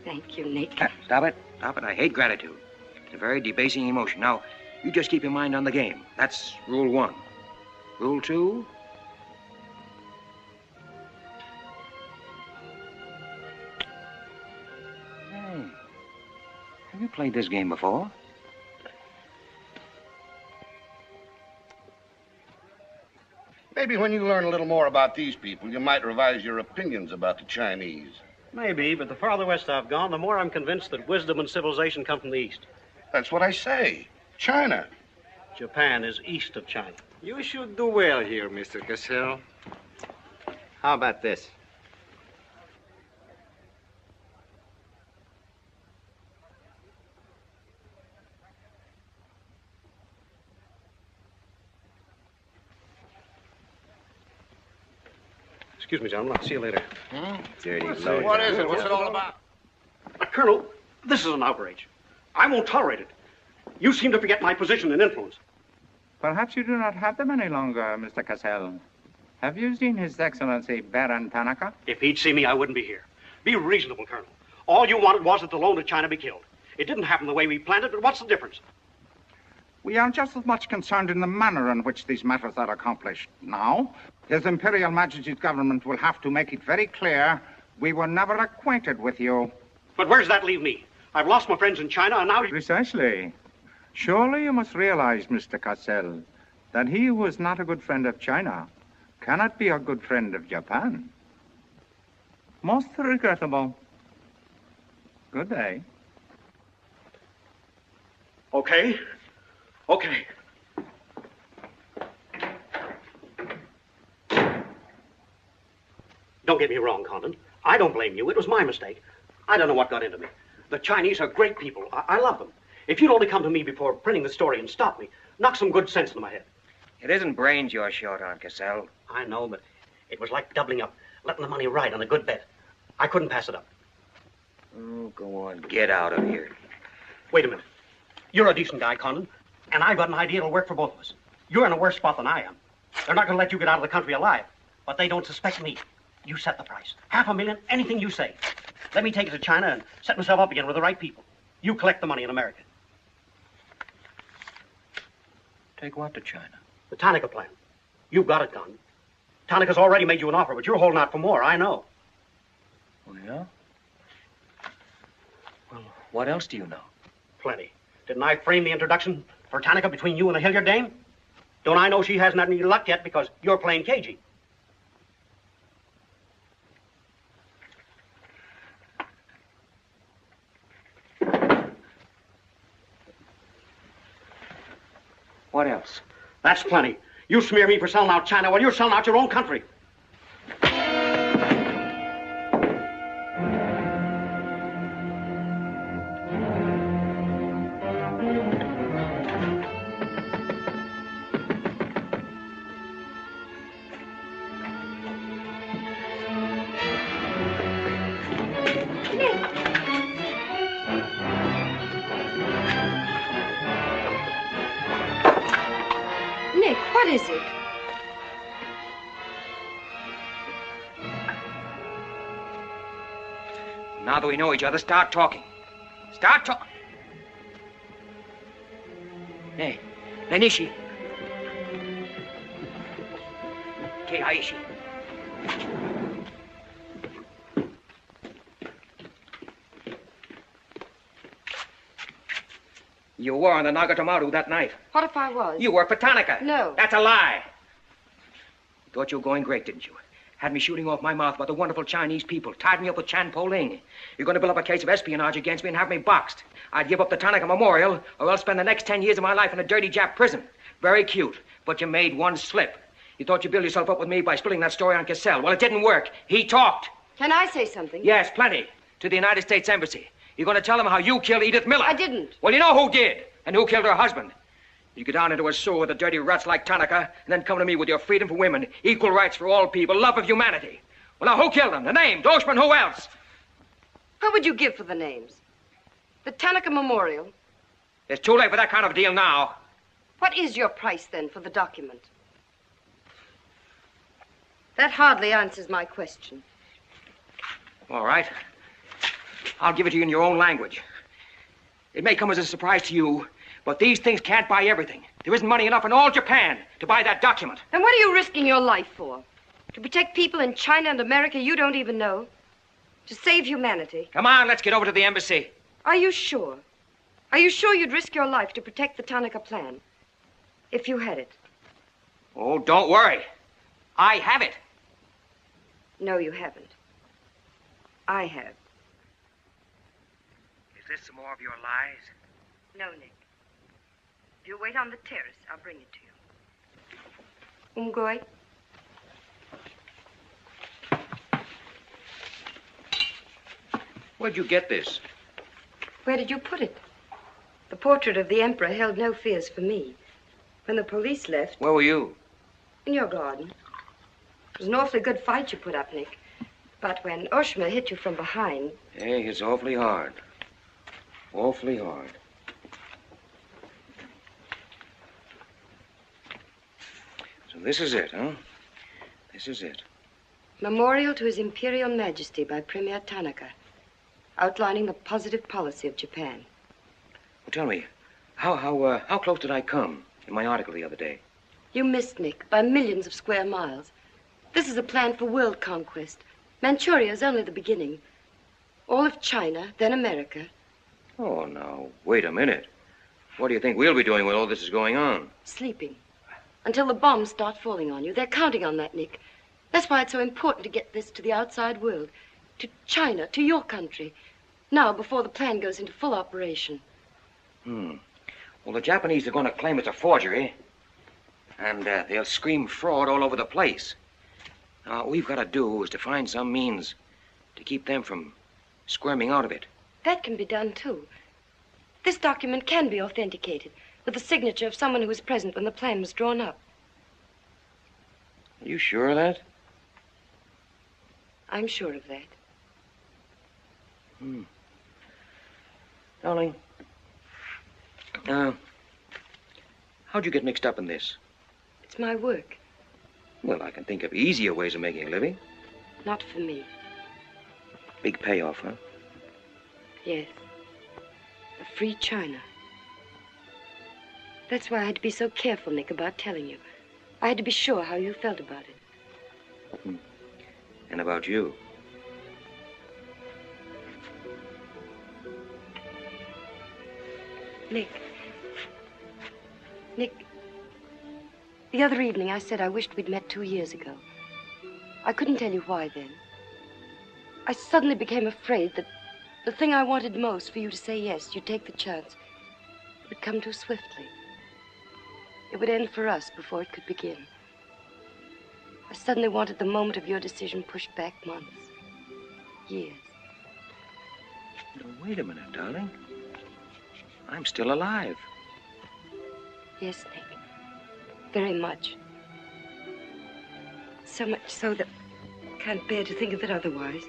Thank you, Nick. Stop it. Stop it. I hate gratitude. It's a very debasing emotion. Now, you just keep your mind on the game. That's rule 1. Rule 2? Hey, have you played this game before? Maybe when you learn a little more about these people, you might revise your opinions about the Chinese. Maybe, but the farther west I've gone, the more I'm convinced that wisdom and civilization come from the east. That's what I say. China. Japan is east of China. You should do well here, Mr. Cassell. How about this? Excuse me, gentlemen. I'll see you later. Dirty What is it? What's it all about? Colonel, this is an outrage. I won't tolerate it. You seem to forget my position and influence. Perhaps you do not have them any longer, Mr. Cassell. Have you seen His Excellency Baron Tanaka? If he'd see me, I wouldn't be here. Be reasonable, Colonel. All you wanted was that the loan to China be killed. It didn't happen the way we planned it, but what's the difference? We are just as much concerned in the manner in which these matters are accomplished. Now, His Imperial Majesty's government will have to make it very clear we were never acquainted with you. But where does that leave me? I've lost my friends in China, and now... Precisely. Surely you must realize, Mr. Cassell, that he who is not a good friend of China cannot be a good friend of Japan. Most regrettable. Good day. Okay. Okay. Don't get me wrong, Condon. I don't blame you. It was my mistake. I don't know what got into me. The Chinese are great people. I love them. If you'd only come to me before printing the story and stop me, knock some good sense into my head. It isn't brains you're short on, Cassell. I know, but it was like doubling up, letting the money ride on a good bet. I couldn't pass it up. Oh, go on. Get out of here. Wait a minute. You're a decent guy, Condon, and I've got an idea that'll work for both of us. You're in a worse spot than I am. They're not going to let you get out of the country alive, but they don't suspect me. You set the price. $500,000, anything you say. Let me take it to China and set myself up again with the right people. You collect the money in America. Take what to China? The Tanaka plan. You've got it, Condon. Tanaka's already made you an offer, but you're holding out for more, I know. Oh, yeah? Well, what else do you know? Plenty. Didn't I frame the introduction for Tanaka between you and the Hilliard dame? Don't I know she hasn't had any luck yet because you're playing cagey? What else? That's plenty. You smear me for selling out China while you're selling out your own country. Nick, what is it? Now that we know each other, start talking. Start talking. Hey, Nanishi. Keiaishi. You were on the Nagatomaru that night. What if I was? You worked for Tanaka. No. That's a lie. You thought you were going great, didn't you? Had me shooting off my mouth about the wonderful Chinese people. Tied me up with Chan Po Ling. You're going to build up a case of espionage against me and have me boxed. I'd give up the Tanaka Memorial, or else spend the next 10 years of my life in a dirty Jap prison. Very cute, but you made one slip. You thought you'd build yourself up with me by spilling that story on Cassell. Well, it didn't work. He talked. Can I say something? Yes, plenty. To the United States Embassy. You're going to tell them how you killed Edith Miller. I didn't. Well, you know who did, and who killed her husband. You get down into a sewer with the dirty rats like Tanaka, and then come to me with your freedom for women, equal rights for all people, love of humanity. Well, now, who killed them? The name, Doshman, who else? What would you give for the names? The Tanaka Memorial. It's too late for that kind of deal now. What is your price, then, for the document? That hardly answers my question. All right. I'll give it to you in your own language. It may come as a surprise to you, but these things can't buy everything. There isn't money enough in all Japan to buy that document. Then what are you risking your life for? To protect people in China and America you don't even know? To save humanity? Come on, let's get over to the embassy. Are you sure? Are you sure you'd risk your life to protect the Tanaka plan? If you had it? Oh, don't worry. I have it. No, you haven't. I have. Is this some more of your lies? No, Nick. If you wait on the terrace, I'll bring it to you. Umgoy? Where'd you get this? Where did you put it? The portrait of the Emperor held no fears for me. When the police left... Where were you? In your garden. It was an awfully good fight you put up, Nick. But when Oshima hit you from behind... Hey, it's awfully hard. Awfully hard. So this is it, huh? This is it. Memorial to His Imperial Majesty by Premier Tanaka, outlining the positive policy of Japan. Well, tell me, how close did I come in my article the other day? You missed, Nick, by millions of square miles. This is a plan for world conquest. Manchuria is only the beginning. All of China, then America. Oh, now, wait a minute. What do you think we'll be doing when all this is going on? Sleeping. Until the bombs start falling on you. They're counting on that, Nick. That's why it's so important to get this to the outside world. To China, to your country. Now, before the plan goes into full operation. Well, the Japanese are going to claim it's a forgery. And they'll scream fraud all over the place. Now, what we've got to do is to find some means to keep them from squirming out of it. That can be done, too. This document can be authenticated with the signature of someone who was present when the plan was drawn up. Are you sure of that? I'm sure of that. Darling, how'd you get mixed up in this? It's my work. Well, I can think of easier ways of making a living. Not for me. Big payoff, huh? Yes. A free China. That's why I had to be so careful, Nick, about telling you. I had to be sure how you felt about it. And about you. Nick, the other evening I said I wished we'd met 2 years ago. I couldn't tell you why then. I suddenly became afraid that the thing I wanted most for you to say yes, you'd take the chance, would come too swiftly. It would end for us before it could begin. I suddenly wanted the moment of your decision pushed back months, years. No, wait a minute, darling. I'm still alive. Yes, Nick. Very much. So much so that I can't bear to think of it otherwise.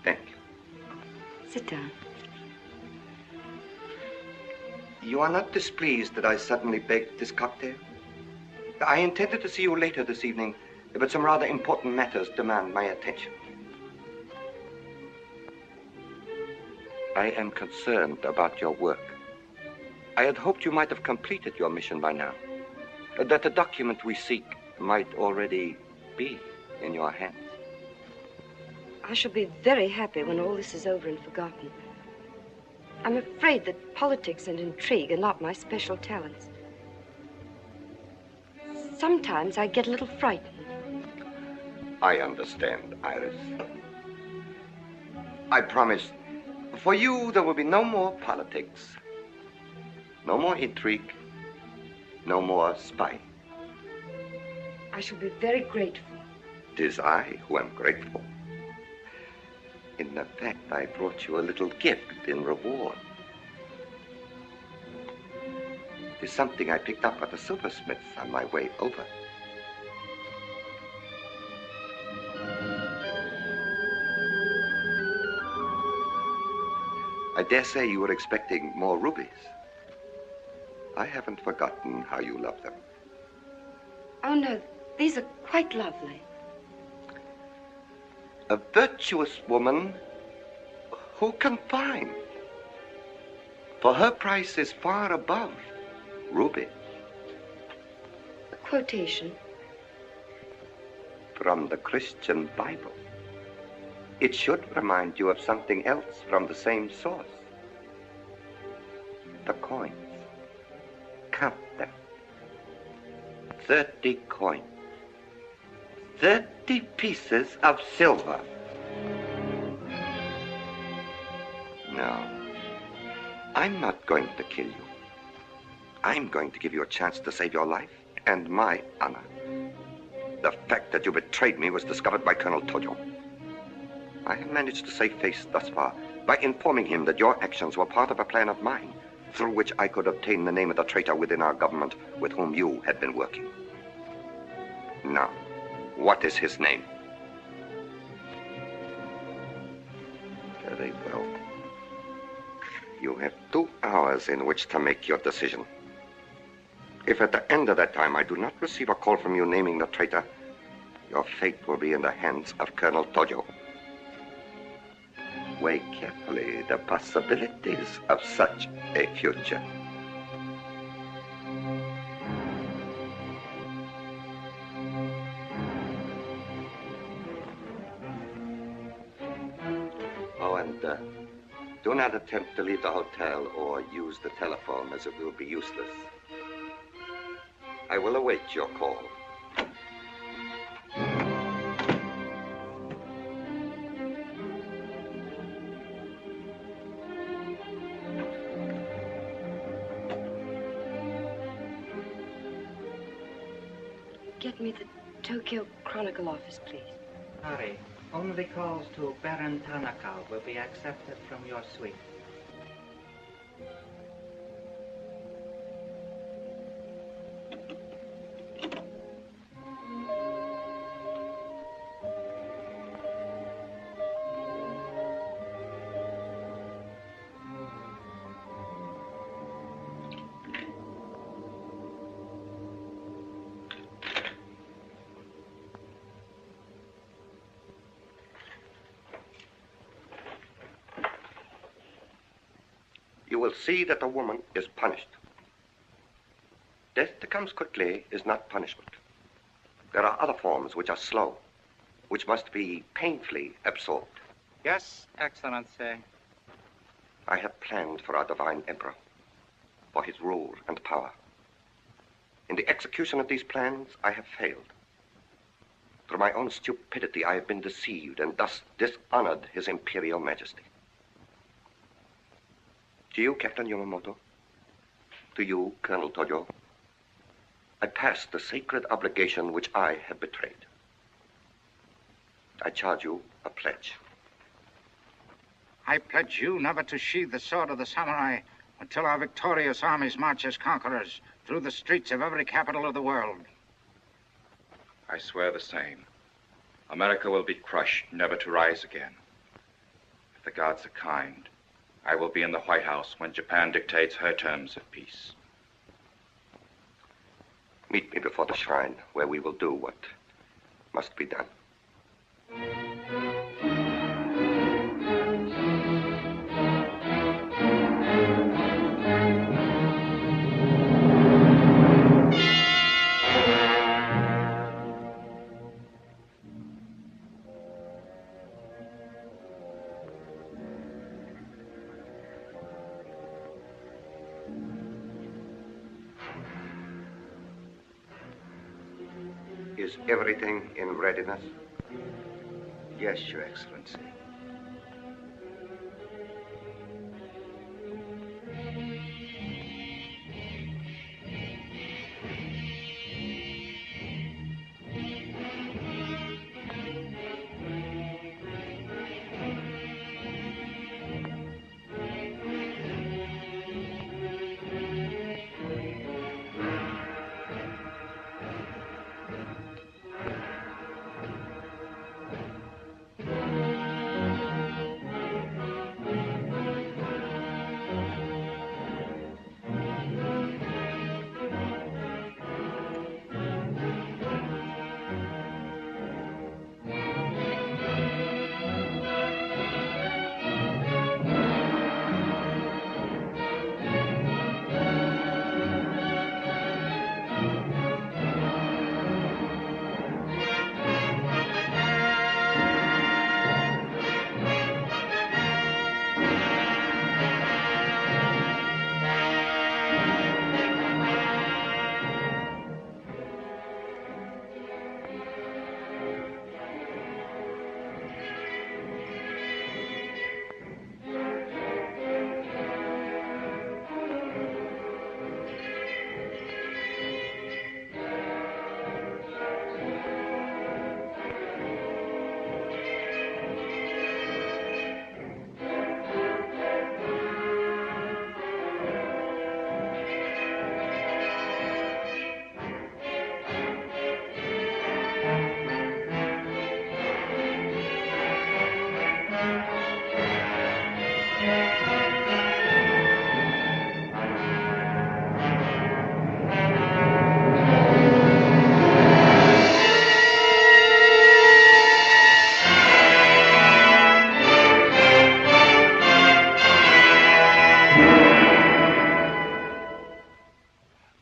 Thank you. Sit down. You are not displeased that I suddenly begged this cocktail? I intended to see you later this evening, but some rather important matters demand my attention. I am concerned about your work. I had hoped you might have completed your mission by now, that the document we seek might already be in your hands. I shall be very happy when all this is over and forgotten. I'm afraid that politics and intrigue are not my special talents. Sometimes I get a little frightened. I understand, Iris. I promise, for you there will be no more politics, no more intrigue, no more spying. I shall be very grateful. 'Tis I who am grateful. In fact, I brought you a little gift in reward. It's something I picked up at the silversmith's on my way over. I dare say you were expecting more rubies. I haven't forgotten how you love them. Oh, no, these are quite lovely. A virtuous woman who can find. For her price is far above ruby. A quotation? From the Christian Bible. It should remind you of something else from the same source. The coins. Count them. 30 coins. 30 pieces of silver. No, I'm not going to kill you. I'm going to give you a chance to save your life and my honor. The fact that you betrayed me was discovered by Colonel Tojo. I have managed to save face thus far by informing him that your actions were part of a plan of mine, through which I could obtain the name of the traitor within our government with whom you had been working. Now, what is his name? Very well. You have 2 hours in which to make your decision. If at the end of that time I do not receive a call from you naming the traitor, your fate will be in the hands of Colonel Tojo. Weigh carefully the possibilities of such a future. Oh, and do not attempt to leave the hotel or use the telephone, as it will be useless. I will await your call. Get me the Tokyo Chronicle office, please. Hurry. Only calls to Baron Tanaka will be accepted from your suite. You will see that the woman is punished. Death that comes quickly is not punishment. There are other forms which are slow, which must be painfully absorbed. Yes, Excellency. I have planned for our divine emperor, for his rule and power. In the execution of these plans, I have failed. Through my own stupidity, I have been deceived and thus dishonored his imperial majesty. To you, Captain Yamamoto, to you, Colonel Tojo, I pass the sacred obligation which I have betrayed. I charge you a pledge. I pledge you never to sheathe the sword of the samurai until our victorious armies march as conquerors through the streets of every capital of the world. I swear the same. America will be crushed, never to rise again. If the gods are kind, I will be in the White House when Japan dictates her terms of peace. Meet me before the shrine, where we will do what must be done. Is everything in readiness? Yes, Your Excellency.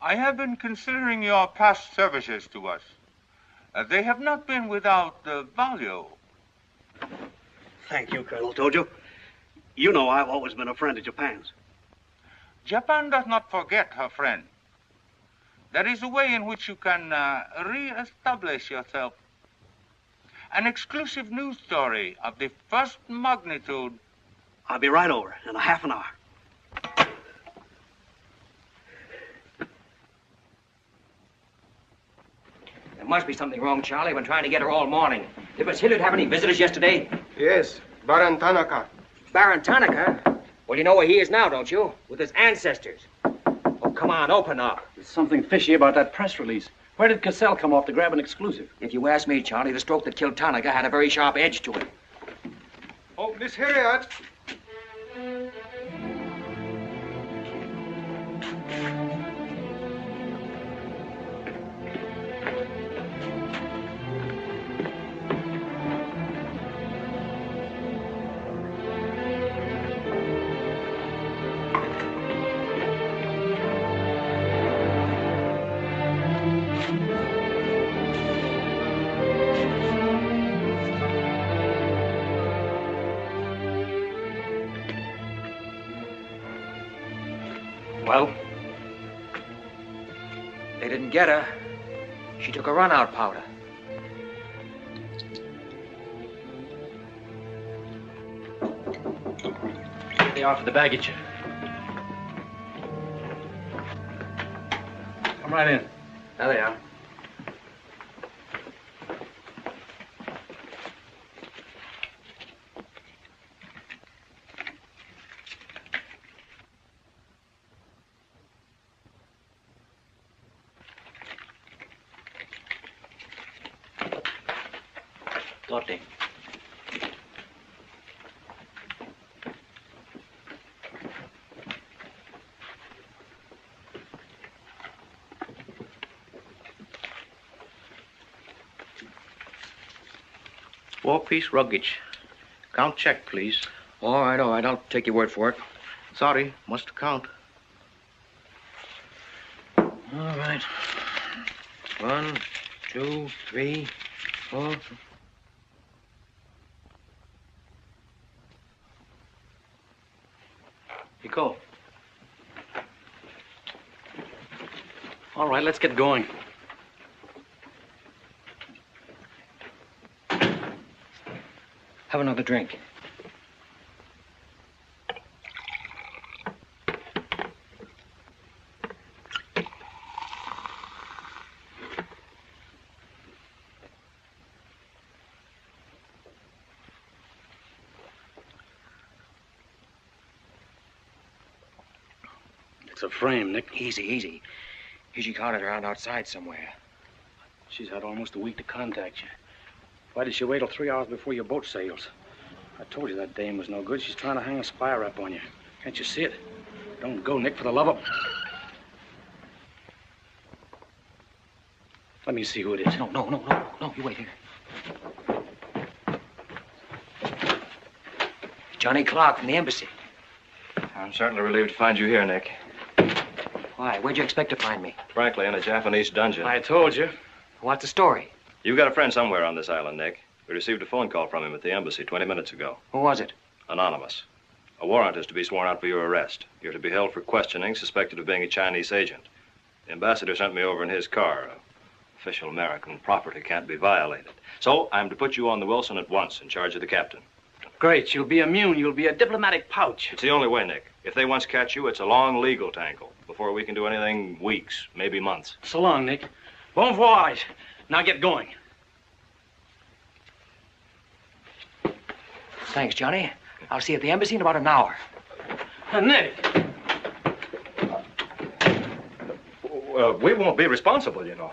I have been considering your past services to us. They have not been without value. Thank you, Colonel Tojo. You know I've always been a friend of Japan's. Japan does not forget her friend. There is a way in which you can re-establish yourself. An exclusive news story of the first magnitude. I'll be right over in a half an hour. There must be something wrong, Charlie. I've been trying to get her all morning. Did Miss Hilliard have any visitors yesterday? Yes, Baron Tanaka. Baron Tanaka? Well, you know where he is now, don't you? With his ancestors. Oh, come on, open up. There's something fishy about that press release. Where did Cassell come off to grab an exclusive? If you ask me, Charlie, the stroke that killed Tanaka had a very sharp edge to it. Oh, Miss Hilliard. Well, they didn't get her. She took a run-out powder. They are for the baggage. Come right in. There they are. Dorte. Four-piece luggage. Count check, please. All right. I'll take your word for it. Sorry, must count. All right. 1, 2, 3, 4. Pico. All right, let's get going. Have another drink. It's a frame, Nick. Easy, easy. She caught it around outside somewhere. She's had almost a week to contact you. Why did she wait till 3 hours before your boat sails? I told you that dame was no good. She's trying to hang a spy rap on you. Can't you see it? Don't go, Nick, for the love of... Let me see who it is. No, you wait here. Johnny Clark from the embassy. I'm certainly relieved to find you here, Nick. Why? Where'd you expect to find me? Frankly, in a Japanese dungeon. I told you. What's the story? You've got a friend somewhere on this island, Nick. We received a phone call from him at the embassy 20 minutes ago. Who was it? Anonymous. A warrant is to be sworn out for your arrest. You're to be held for questioning, suspected of being a Chinese agent. The ambassador sent me over in his car. Official American property can't be violated. So I'm to put you on the Wilson at once in charge of the captain. Great. You'll be immune. You'll be a diplomatic pouch. It's the only way, Nick. If they once catch you, it's a long legal tangle. Before we can do anything, weeks, maybe months. So long, Nick. Bon voyage. Now get going. Thanks, Johnny. I'll see you at the embassy in about an hour. Nick! We won't be responsible, you know.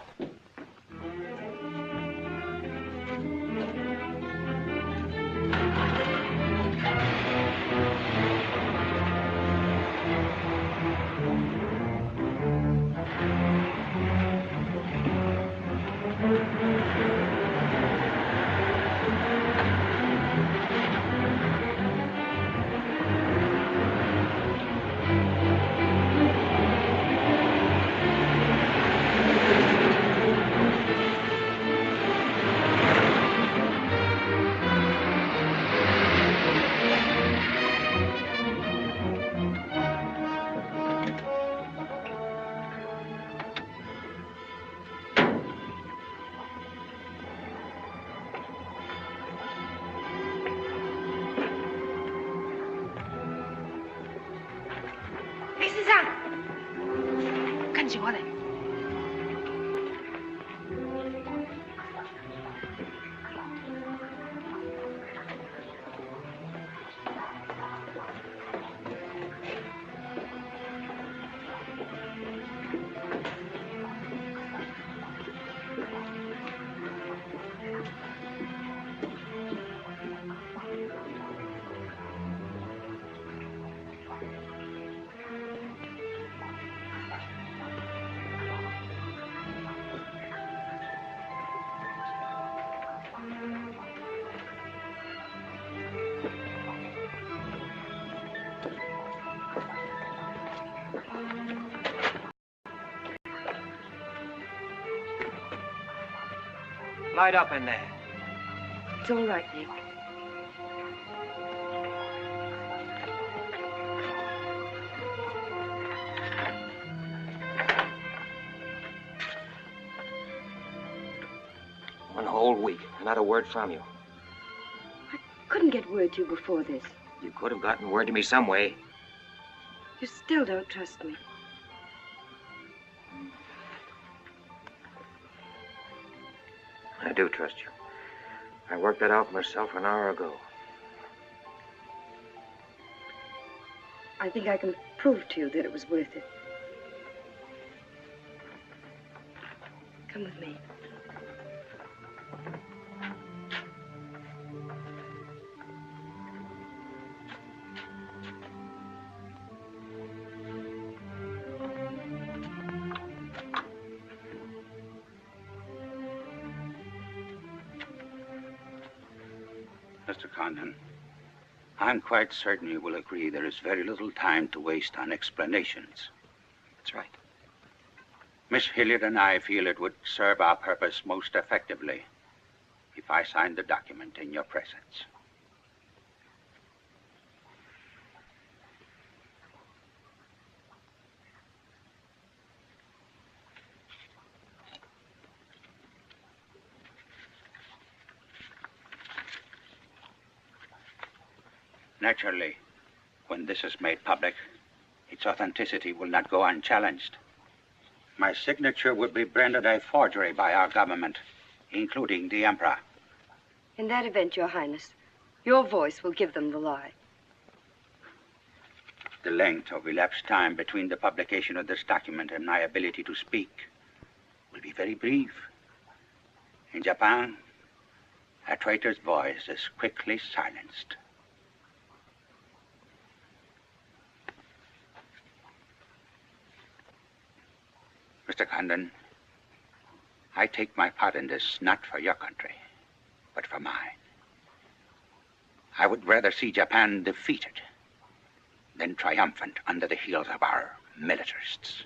Light up in there. It's all right, Nick. One whole week, and not a word from you. Couldn't get word to you before this. You could have gotten word to me some way. You still don't trust me. I do trust you. I worked that out for myself an hour ago. I think I can prove to you that it was worth it. Come with me. Mr. Condon, I'm quite certain you will agree there is very little time to waste on explanations. That's right. Miss Hilliard and I feel it would serve our purpose most effectively if I signed the document in your presence. Naturally, when this is made public, its authenticity will not go unchallenged. My signature would be branded a forgery by our government, including the Emperor. In that event, Your Highness, your voice will give them the lie. The length of elapsed time between the publication of this document and my ability to speak will be very brief. In Japan, a traitor's voice is quickly silenced. Mr. Condon, I take my part in this not for your country, but for mine. I would rather see Japan defeated than triumphant under the heels of our militarists.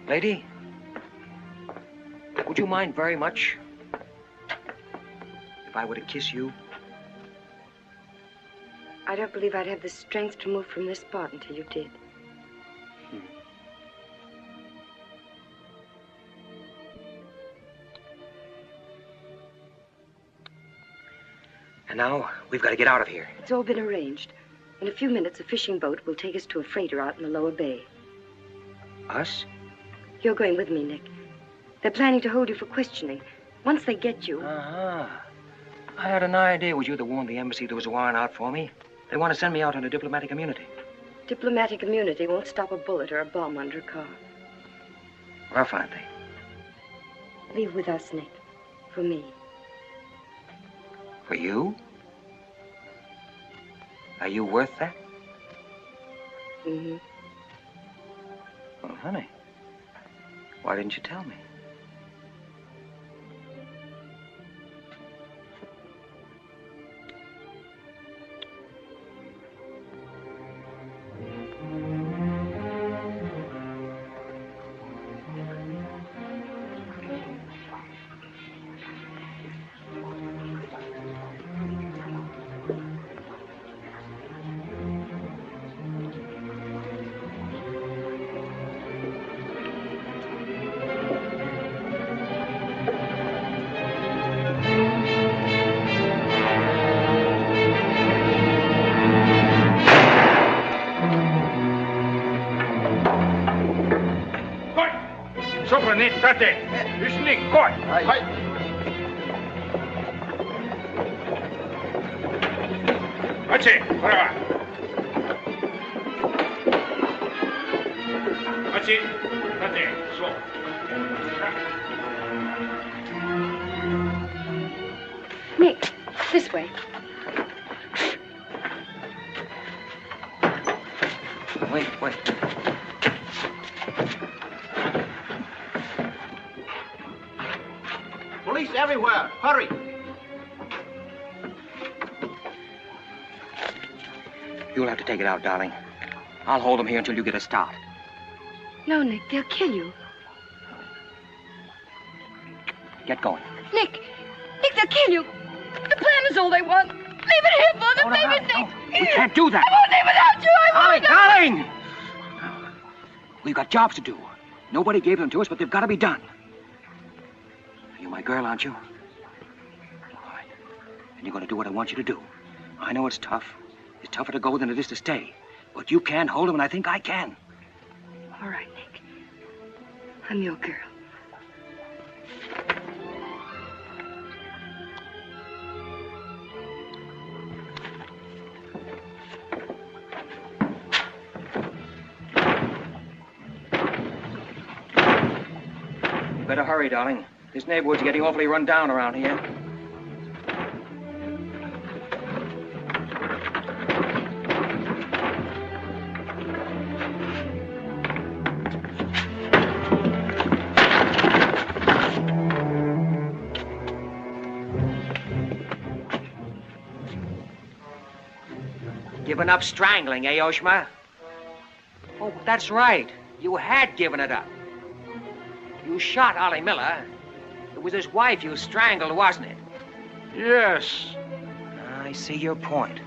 Lady, would you mind very much if I were to kiss you? I don't believe I'd have the strength to move from this spot until you did. And now, we've got to get out of here. It's all been arranged. In a few minutes, a fishing boat will take us to a freighter out in the lower bay. Us? You're going with me, Nick. They're planning to hold you for questioning. Once they get you... Uh-huh. I had an idea it was you that warned the embassy there was a warrant out for me. They want to send me out on a diplomatic immunity. Diplomatic immunity won't stop a bullet or a bomb under a car. Rough, aren't they? Leave with us, Nick. For me. For you? Are you worth that? Mm-hmm. Well, honey, why didn't you tell me? State, Üstnik, koi! Hai! Achi, prava! Achi, tate, so. Nick, this way. Wait. Police everywhere. Hurry. You'll have to take it out, darling. I'll hold them here until you get a start. No, Nick, they'll kill you. Get going. Nick, they'll kill you. The plan is all they want. Leave it here for them. Leave it, Nick. We can't do that. I won't leave without you. Darling! We've got jobs to do. Nobody gave them to us, but they've got to be done. You're my girl, aren't you? All right. And you're going to do what I want you to do. I know it's tough. It's tougher to go than it is to stay. But you can hold them, and I think I can. All right, Nick. I'm your girl. Better hurry, darling. This neighborhood's getting awfully run down around here. given up strangling, eh, Oshma? Oh, that's right. You had given it up. You shot Ollie Miller. It was his wife you strangled, wasn't it? Yes. I see your point.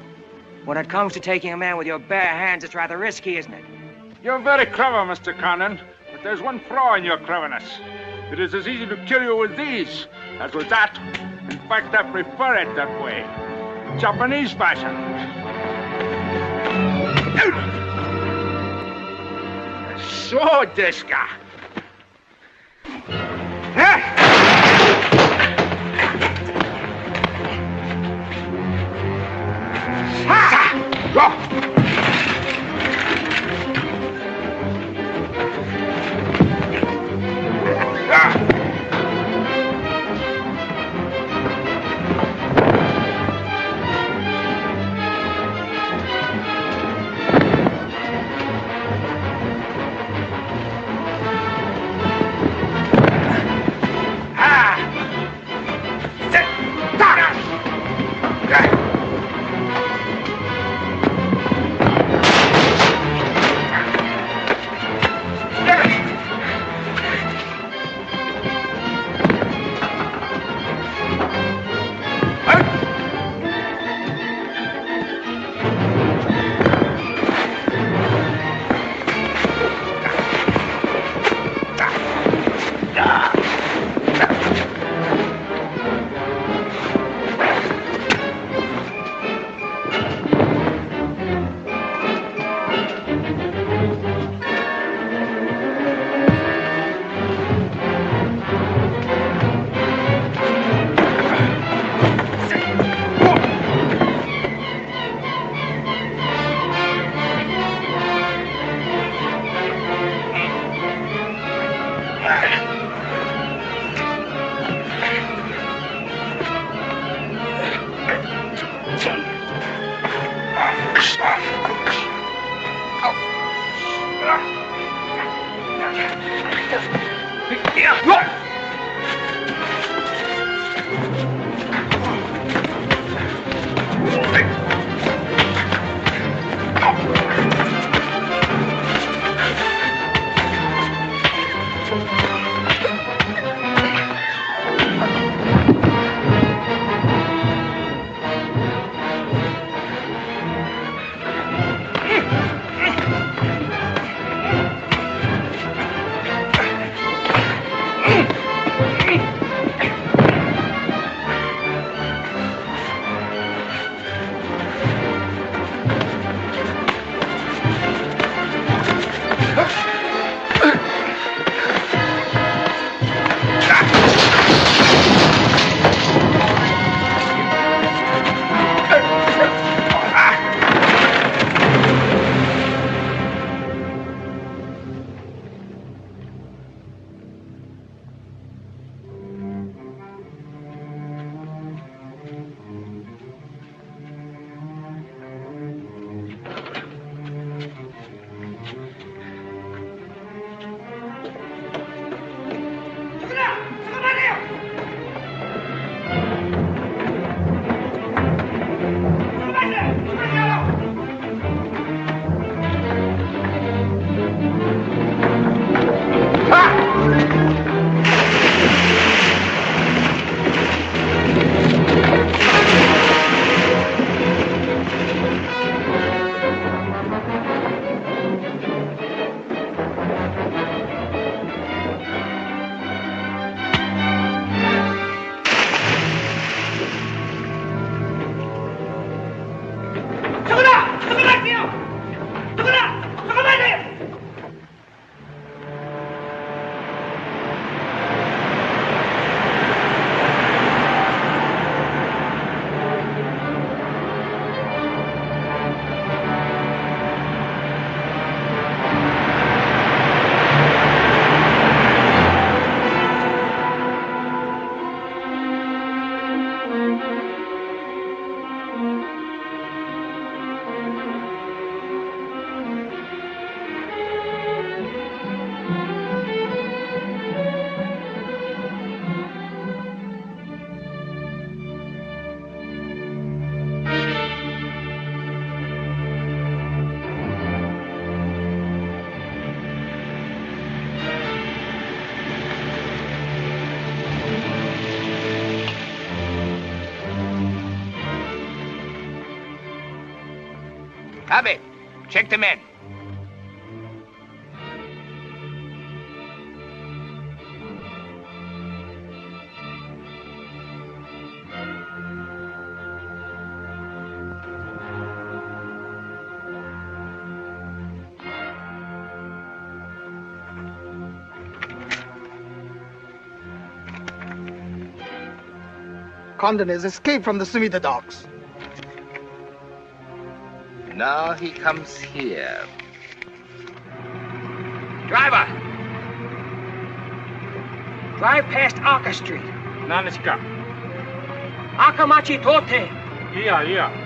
When it comes to taking a man with your bare hands, it's rather risky, isn't it? You're very clever, Mr. Condon, but there's one flaw in your cleverness. It is as easy to kill you with these as with that. In fact, I prefer it that way. Japanese fashion. So, Deska. Abbott, check the men. Condon has escaped from the Sumida docks. Now he comes here. Driver! Drive past Arca Street. Naniska. Akamachi Tote. Yeah.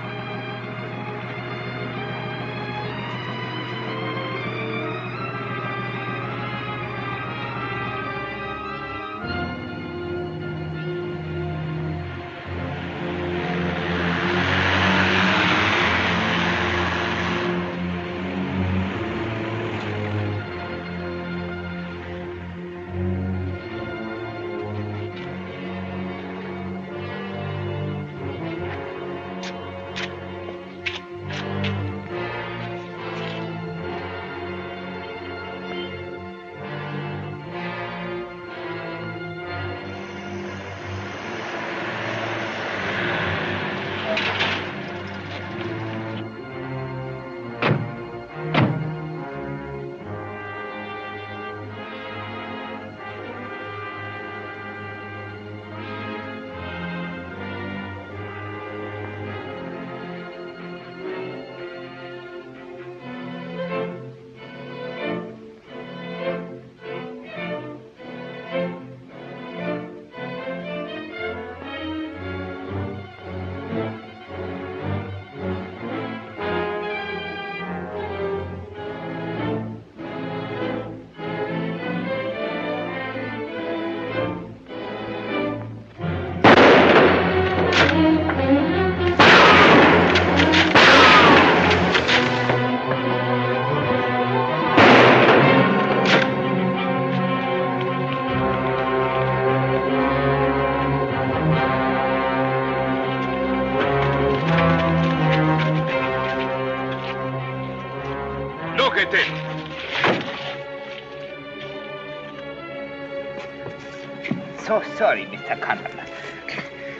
So sorry, Mr. Condon,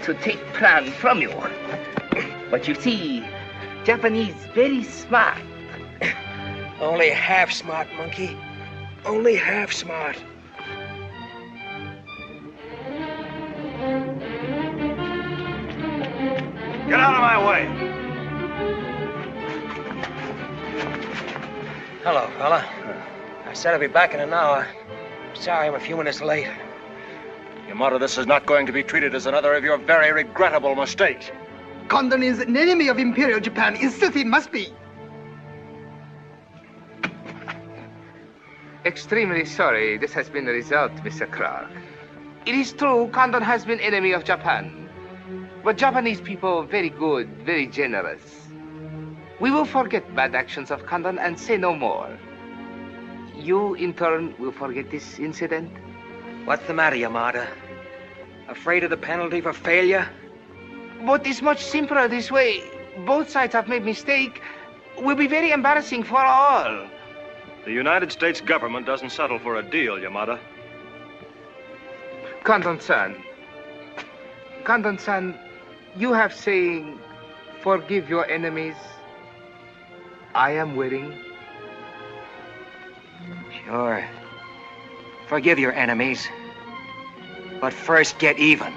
to take plan from you. But you see, Japanese very smart. Only half smart, monkey. Only half smart. Get out of my way. Hello, fella. I said I'd be back in an hour. Sorry I'm a few minutes late. Yamato, this is not going to be treated as another of your very regrettable mistakes. Condon is an enemy of Imperial Japan. Insist he must be. Extremely sorry this has been the result, Mr. Clark. It is true, Condon has been enemy of Japan. But Japanese people very good, very generous. We will forget bad actions of Condon and say no more. You, in turn, will forget this incident? What's the matter, Yamada? Afraid of the penalty for failure? But it's much simpler this way. Both sides have made mistake. Will be very embarrassing for all. The United States government doesn't settle for a deal, Yamada. Condon-san, you have saying, forgive your enemies. I am willing. Sure. Forgive your enemies. But first get even.